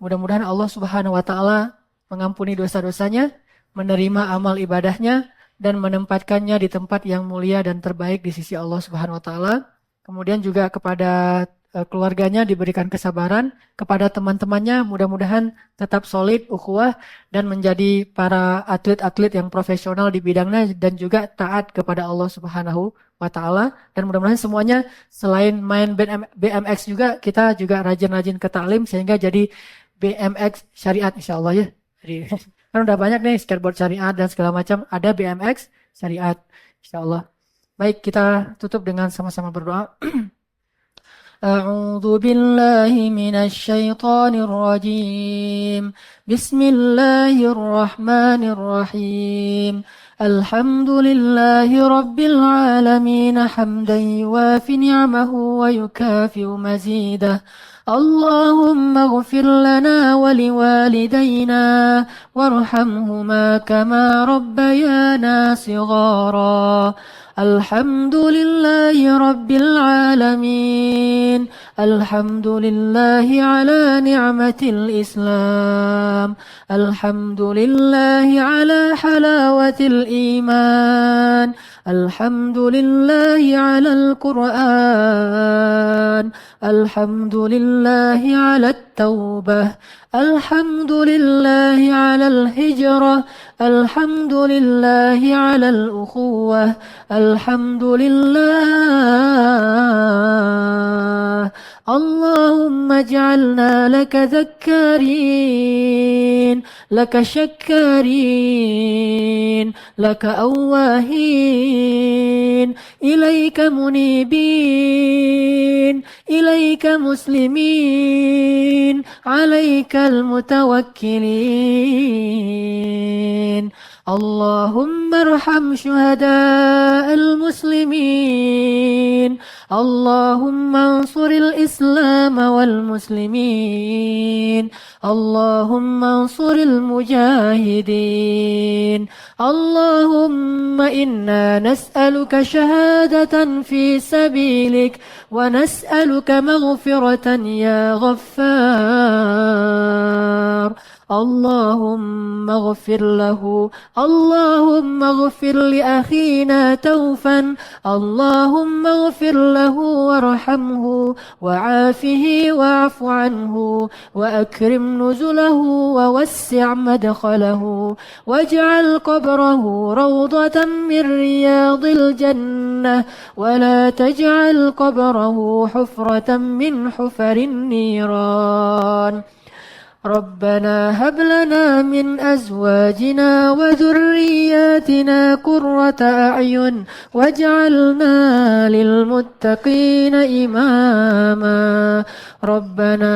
Mudah-mudahan Allah Subhanahu wa taala mengampuni dosa-dosanya, menerima amal ibadahnya dan menempatkannya di tempat yang mulia dan terbaik di sisi Allah Subhanahu wa taala. Kemudian juga kepada keluarganya diberikan kesabaran, kepada teman-temannya mudah-mudahan tetap solid, ukhuwah dan menjadi para atlet-atlet yang profesional di bidangnya dan juga taat kepada Allah Subhanahu wa taala dan mudah-mudahan semuanya selain main BMX juga kita juga rajin-rajin ke taklim sehingga jadi BMX syariat insyaallah ya. Jadi kan udah banyak nih skateboard syariat dan segala macam, ada BMX syariat insyaallah. Baik, kita tutup dengan sama-sama berdoa. A'udzu billahi minasy syaithanir rajim. Bismillahirrahmanirrahim. Alhamdulillahi rabbil alamin hamdan yuwafi ni'amahu wa yukafi'u mazidah. اللهم اغفر لنا ولوالدينا وارحمهما كما ربيانا صغارا الحمد لله رب العالمين الحمد لله على نعمة الإسلام الحمد لله على حلاوة الإيمان الحمد لله على القرآن الحمد لله على التوبة الحمد لله على الهجرة الحمد لله على الأخوة الحمد لله اللهم اجعلنا لك ذكارين لك شكارين لك أواهين إليك منيبين إليك مسلمين عليك المتوكلين اللهم ارحم شهداء المسلمين اللهم انصر الإسلام والمسلمين اللهم انصر المجاهدين اللهم إنا نسألك شهادة في سبيلك ونسألك مغفرة يا غفار اللهم اغفر له اللهم اغفر لأخينا توفا اللهم اغفر له وارحمه وعافه واعف عنه وأكرم نزله ووسع مدخله واجعل قبره روضة من رياض الجنة ولا تجعل قبره حفرة من حفر النيران ربنا هب لنا من أزواجنا وذرياتنا قرة أعين واجعلنا للمتقين إماما ربنا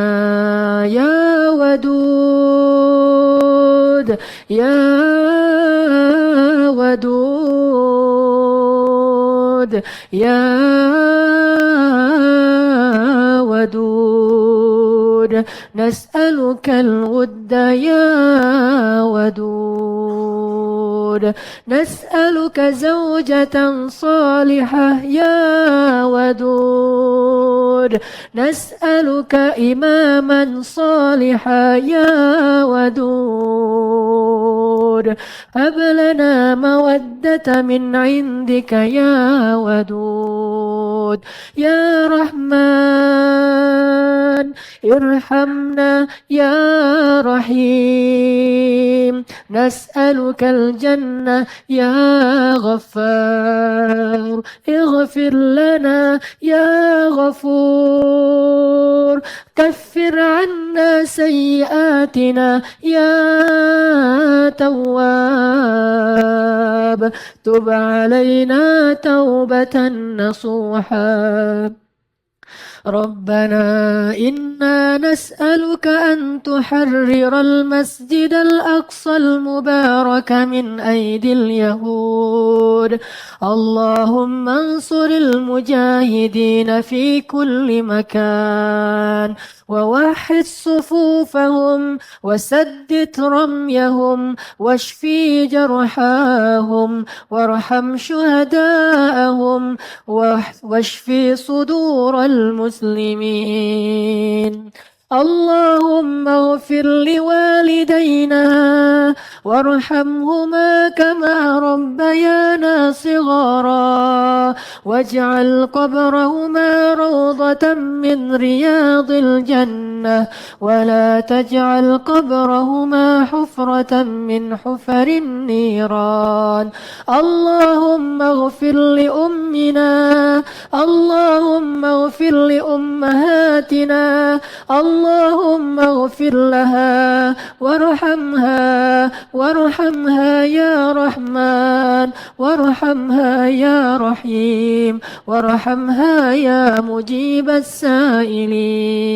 يا ودود يا ودود يا ودود نسألك الود يا ودود نسألك زوجة صالحة يا ودود نسألك إماما صالحا يا ودود هب لنا مودة من عندك يا ودود يا رحمن ارحمنا يا رحيم نسألك الجنة يا غفار اغفر لنا يا غفور كفر عنا سيئاتنا يا تواب تب علينا توبة نصوحا ربنا إنا نسألك أن تحرر المسجد الأقصى المبارك من أيدي اليهود اللهم انصر المجاهدين في كل مكان ووحد صفوفهم وسدد رميهم واشفي جرحاهم وارحم شهداءهم واشفي صدور المسلمين اللهم اغفر لوالدينا وارحمهما كما ربيانا صغارا واجعل قبرهما روضة من رياض الجنة ولا تجعل قبرهما حفرة من حفر النيران اللهم اغفر لأمنا اللهم اغفر لأمهاتنا اللهم اغفر لها وارحمها يا رحمن وارحمها يا رحيم وارحمها يا مجيب السائلين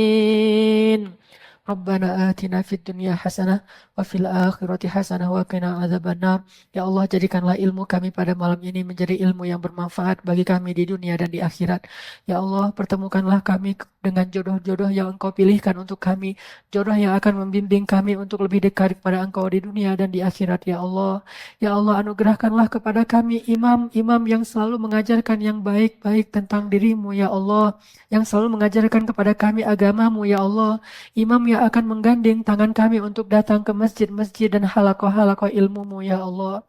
ربنا آتنا في الدنيا حسنة وفي الآخرة حسنة وقنا عذاب النار. Ya Allah, jadikanlah ilmu kami pada malam ini menjadi ilmu yang bermanfaat bagi kami di dunia dan di akhirat. Ya Allah, pertemukanlah kami dengan jodoh-jodoh yang Engkau pilihkan untuk kami, jodoh yang akan membimbing kami untuk lebih dekat kepada Engkau di dunia dan di akhirat. Ya Allah, anugerahkanlah kepada kami imam-imam yang selalu mengajarkan yang baik-baik tentang dirimu. Ya Allah, yang selalu mengajarkan kepada kami agamamu. Ya Allah, imam yang akan menggandeng tangan kami untuk datang ke masjid-masjid dan halakoh-halakoh ilmumu. Ya Allah,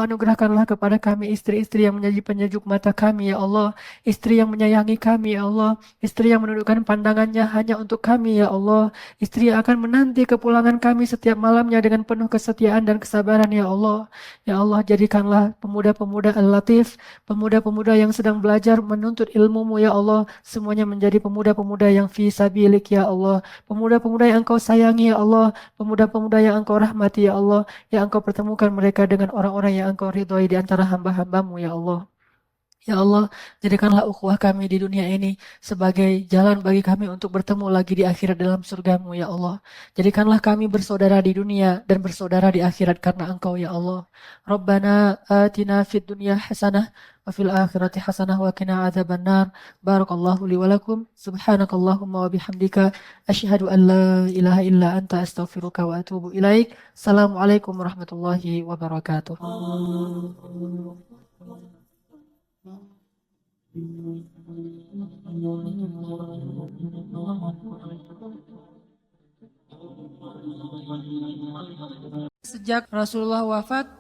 anugerahkanlah kepada kami istri-istri yang menjadi penyejuk mata kami. Ya Allah, istri yang menyayangi kami. Ya Allah, istri yang menundukkan pandangannya hanya untuk kami. Ya Allah, istri yang akan menanti kepulangan kami setiap malamnya dengan penuh kesetiaan dan kesabaran. Ya Allah, jadikanlah pemuda-pemuda al-latif, pemuda-pemuda yang sedang belajar menuntut ilmumu. Ya Allah, semuanya menjadi pemuda-pemuda yang fi sabilik. Ya Allah, pemuda-pemuda yang Engkau sayangi. Ya Allah, pemuda-pemuda yang Engkau rahmati. Ya Allah, yang Engkau pertemukan mereka dengan orang-orang yang Engkau ridhoi di antara hamba-hambamu. Ya Allah, jadikanlah ukhuwah kami di dunia ini sebagai jalan bagi kami untuk bertemu lagi di akhirat dalam surgamu. Ya Allah, jadikanlah kami bersaudara di dunia dan bersaudara di akhirat karena Engkau. Ya Allah, Rabbana atina fid dunya hasanah wa fil akhirati hasanah wa qina adzabannar. Barakallahu li wa lakum. Subhanakallahumma wa bihamdika asyhadu an la ilaha illa anta astaghfiruka wa atubu ilaik. Assalamualaikum warahmatullahi wabarakatuh. Sejak Rasulullah wafat,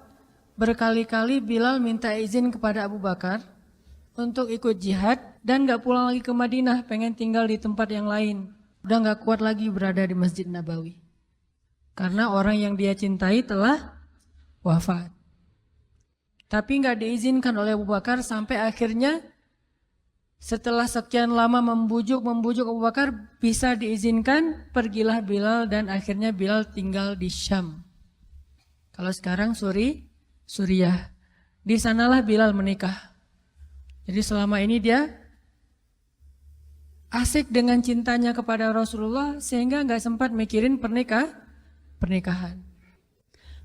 berkali-kali Bilal minta izin kepada Abu Bakar untuk ikut jihad dan gak pulang lagi ke Madinah, pengen tinggal di tempat yang lain. Udah gak kuat lagi berada di Masjid Nabawi. Karena orang yang dia cintai telah wafat. Tapi gak diizinkan oleh Abu Bakar sampai akhirnya setelah sekian lama membujuk Abu Bakar bisa diizinkan, pergilah Bilal dan akhirnya Bilal tinggal di Syam. Kalau sekarang Suriah. Di sanalah Bilal menikah. Jadi selama ini dia asik dengan cintanya kepada Rasulullah sehingga nggak sempat mikirin pernikahan.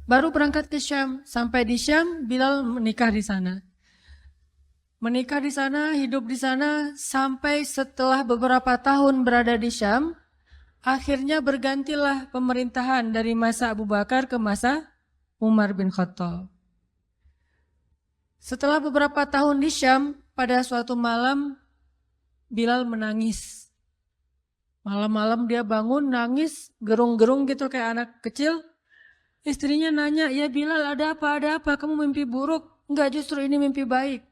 Baru berangkat ke Syam, sampai di Syam Bilal menikah di sana. Menikah di sana, hidup di sana sampai setelah beberapa tahun berada di Syam, Akhirnya bergantilah pemerintahan dari masa Abu Bakar ke masa Umar bin Khattab. Setelah beberapa tahun di Syam, pada suatu malam Bilal menangis. Malam-malam dia bangun nangis, gerung-gerung gitu kayak anak kecil. Istrinya nanya, "Ya Bilal, ada apa? Ada apa? Kamu mimpi buruk?" "Enggak, justru ini mimpi baik."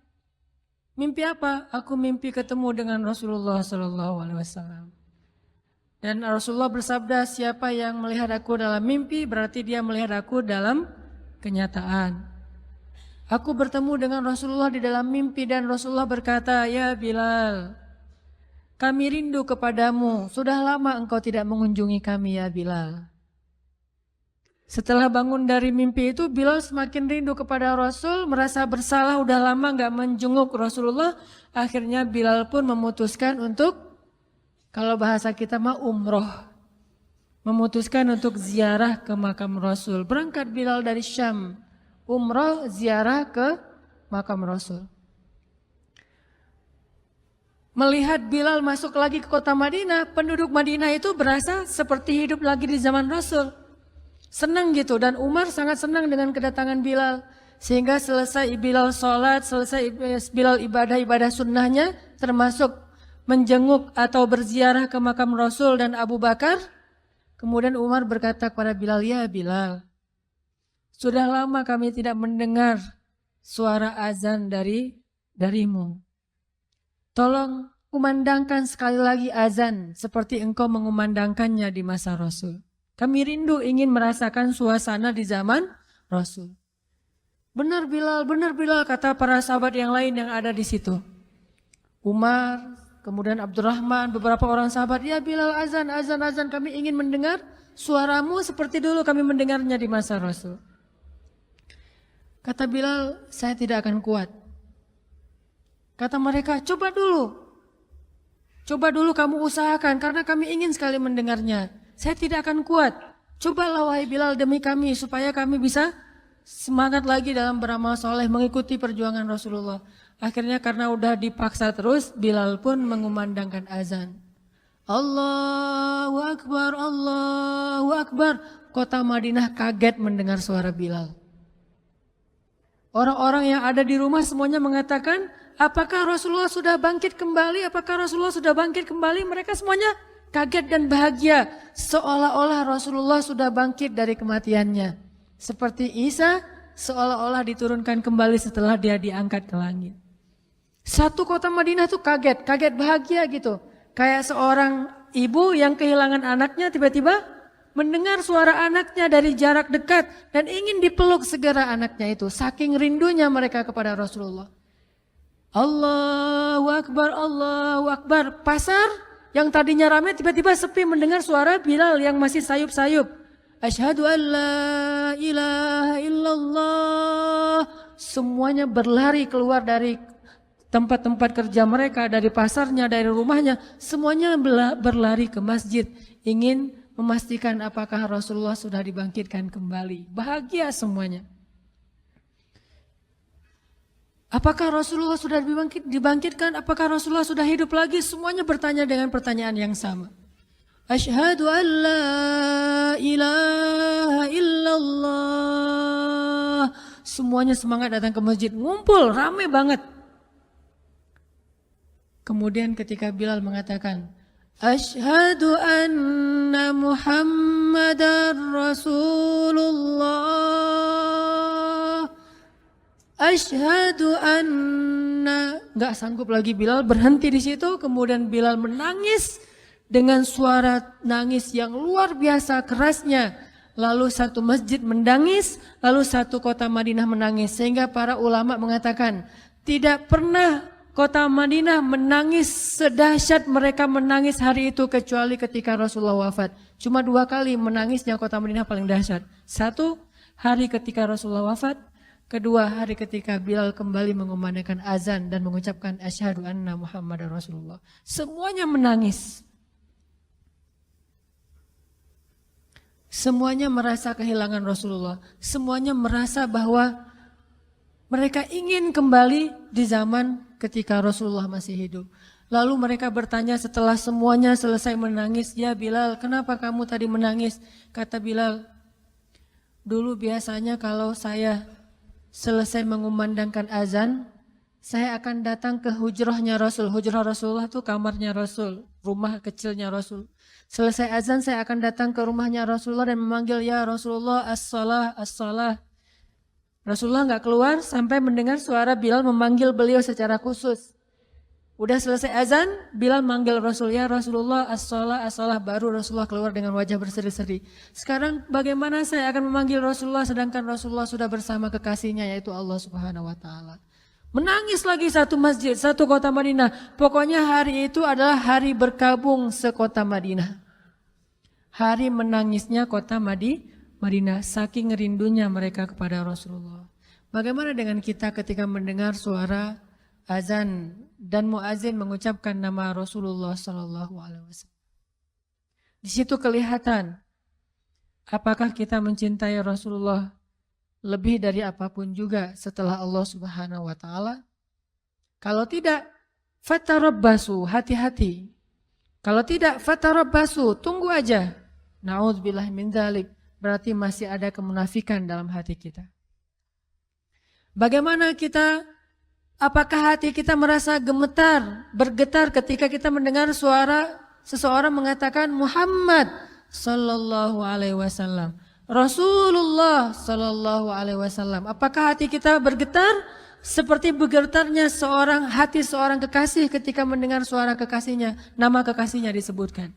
"Mimpi apa?" "Aku mimpi ketemu dengan Rasulullah SAW." Dan Rasulullah bersabda, "Siapa yang melihat aku dalam mimpi, berarti dia melihat aku dalam kenyataan." Aku bertemu dengan Rasulullah di dalam mimpi dan Rasulullah berkata, "Ya Bilal, kami rindu kepadamu. Sudah lama engkau tidak mengunjungi kami ya Bilal." Setelah bangun dari mimpi itu, Bilal semakin rindu kepada Rasul, merasa bersalah udah lama gak menjenguk Rasulullah. Akhirnya Bilal pun memutuskan untuk, kalau bahasa kita mah umroh. Memutuskan untuk ziarah ke makam Rasul. Berangkat Bilal dari Syam. Umroh ziarah ke makam Rasul. Melihat Bilal masuk lagi ke kota Madinah, penduduk Madinah itu berasa seperti hidup lagi di zaman Rasul. Senang gitu, dan Umar sangat senang dengan kedatangan Bilal. Sehingga selesai Bilal sholat, selesai Bilal ibadah-ibadah sunnahnya, termasuk menjenguk atau berziarah ke makam Rasul dan Abu Bakar. Kemudian Umar berkata kepada Bilal, "Ya Bilal, sudah lama kami tidak mendengar suara azan darimu. Tolong kumandangkan sekali lagi azan seperti engkau mengumandangkannya di masa Rasul. Kami rindu ingin merasakan suasana di zaman Rasul." Benar Bilal, kata para sahabat yang lain yang ada di situ. Umar, kemudian Abdurrahman, beberapa orang sahabat, "Ya Bilal, azan, kami ingin mendengar suaramu seperti dulu kami mendengarnya di masa Rasul." Kata Bilal, "Saya tidak akan kuat." Kata mereka, coba dulu kamu usahakan karena kami ingin sekali mendengarnya. Saya tidak akan kuat. Cobalah wahai Bilal demi kami supaya kami bisa semangat lagi dalam beramal soleh mengikuti perjuangan Rasulullah. Akhirnya karena udah dipaksa terus, Bilal pun mengumandangkan azan. Allahu Akbar, Allahu Akbar. Kota Madinah kaget mendengar suara Bilal. Orang-orang yang ada di rumah semuanya mengatakan, apakah Rasulullah sudah bangkit kembali? Apakah Rasulullah sudah bangkit kembali? Mereka semuanya kaget dan bahagia. Seolah-olah Rasulullah sudah bangkit dari kematiannya. Seperti Isa seolah-olah diturunkan kembali setelah dia diangkat ke langit. Satu kota Madinah tuh kaget bahagia gitu. Kayak seorang ibu yang kehilangan anaknya tiba-tiba mendengar suara anaknya dari jarak dekat dan ingin dipeluk segera anaknya itu. Saking rindunya mereka kepada Rasulullah. Allahu Akbar, Allahu Akbar. Pasar yang tadinya ramai tiba-tiba sepi mendengar suara Bilal yang masih sayup-sayup. Asyhadu an la ilaha illallah. Semuanya berlari keluar dari tempat-tempat kerja mereka, dari pasarnya, dari rumahnya. Semuanya berlari ke masjid. Ingin memastikan apakah Rasulullah sudah dibangkitkan kembali. Bahagia semuanya. Apakah Rasulullah sudah dibangkitkan? Apakah Rasulullah sudah hidup lagi? Semuanya bertanya dengan pertanyaan yang sama. Asyhadu an la ilaha illallah. Semuanya semangat datang ke masjid. Ngumpul, ramai banget. Kemudian ketika Bilal mengatakan, Asyhadu anna Muhammadar Rasulullah. Asyhadu anna. Gak sanggup lagi Bilal, berhenti di situ. Kemudian Bilal menangis dengan suara nangis yang luar biasa kerasnya. Lalu satu masjid menangis, lalu satu kota Madinah menangis. Sehingga para ulama mengatakan, tidak pernah kota Madinah menangis sedahsyat mereka menangis hari itu kecuali ketika Rasulullah wafat. Cuma 2 kali menangisnya kota Madinah paling dahsyat. 1 hari ketika Rasulullah wafat, kedua hari ketika Bilal kembali mengumandangkan azan dan mengucapkan asyhadu anna Muhammadar Rasulullah. Semuanya menangis. Semuanya merasa kehilangan Rasulullah. Semuanya merasa bahwa mereka ingin kembali di zaman ketika Rasulullah masih hidup. Lalu mereka bertanya setelah semuanya selesai menangis, "Ya Bilal, kenapa kamu tadi menangis?" Kata Bilal, "Dulu biasanya kalau saya selesai mengumandangkan azan, saya akan datang ke hujrahnya Rasul." Hujrah Rasulullah itu kamarnya Rasul, rumah kecilnya Rasul. Selesai azan saya akan datang ke rumahnya Rasulullah dan memanggil, "Ya Rasulullah, as-salah, as-salah." Rasulullah nggak keluar sampai mendengar suara Bilal memanggil beliau secara khusus. Udah selesai azan, Bilal manggil Rasul, "Ya Rasulullah, as-salah, as-salah." Baru Rasulullah keluar dengan wajah berseri-seri. Sekarang bagaimana saya akan memanggil Rasulullah sedangkan Rasulullah sudah bersama kekasihnya yaitu Allah Subhanahu wa taala. Menangis lagi satu masjid, satu kota Madinah. Pokoknya hari itu adalah hari berkabung sekota Madinah. Hari menangisnya kota Madinah, saking rindunya mereka kepada Rasulullah. Bagaimana dengan kita ketika mendengar suara azan dan muazin mengucapkan nama Rasulullah Sallallahu Alaihi Wasallam? Di situ kelihatan apakah kita mencintai Rasulullah lebih dari apapun juga setelah Allah Subhanahu wa taala. Kalau tidak, fatarabbasu, hati-hati. Kalau tidak, fatarabbasu, tunggu aja. Na'udzubillah min dzalik, berarti masih ada kemunafikan dalam hati kita. Bagaimana kita, apakah hati kita merasa gemetar, bergetar ketika kita mendengar suara seseorang mengatakan Muhammad sallallahu alaihi wasallam, Rasulullah sallallahu alaihi wasallam? Apakah hati kita bergetar seperti bergetarnya hati seorang kekasih ketika mendengar suara kekasihnya, nama kekasihnya disebutkan?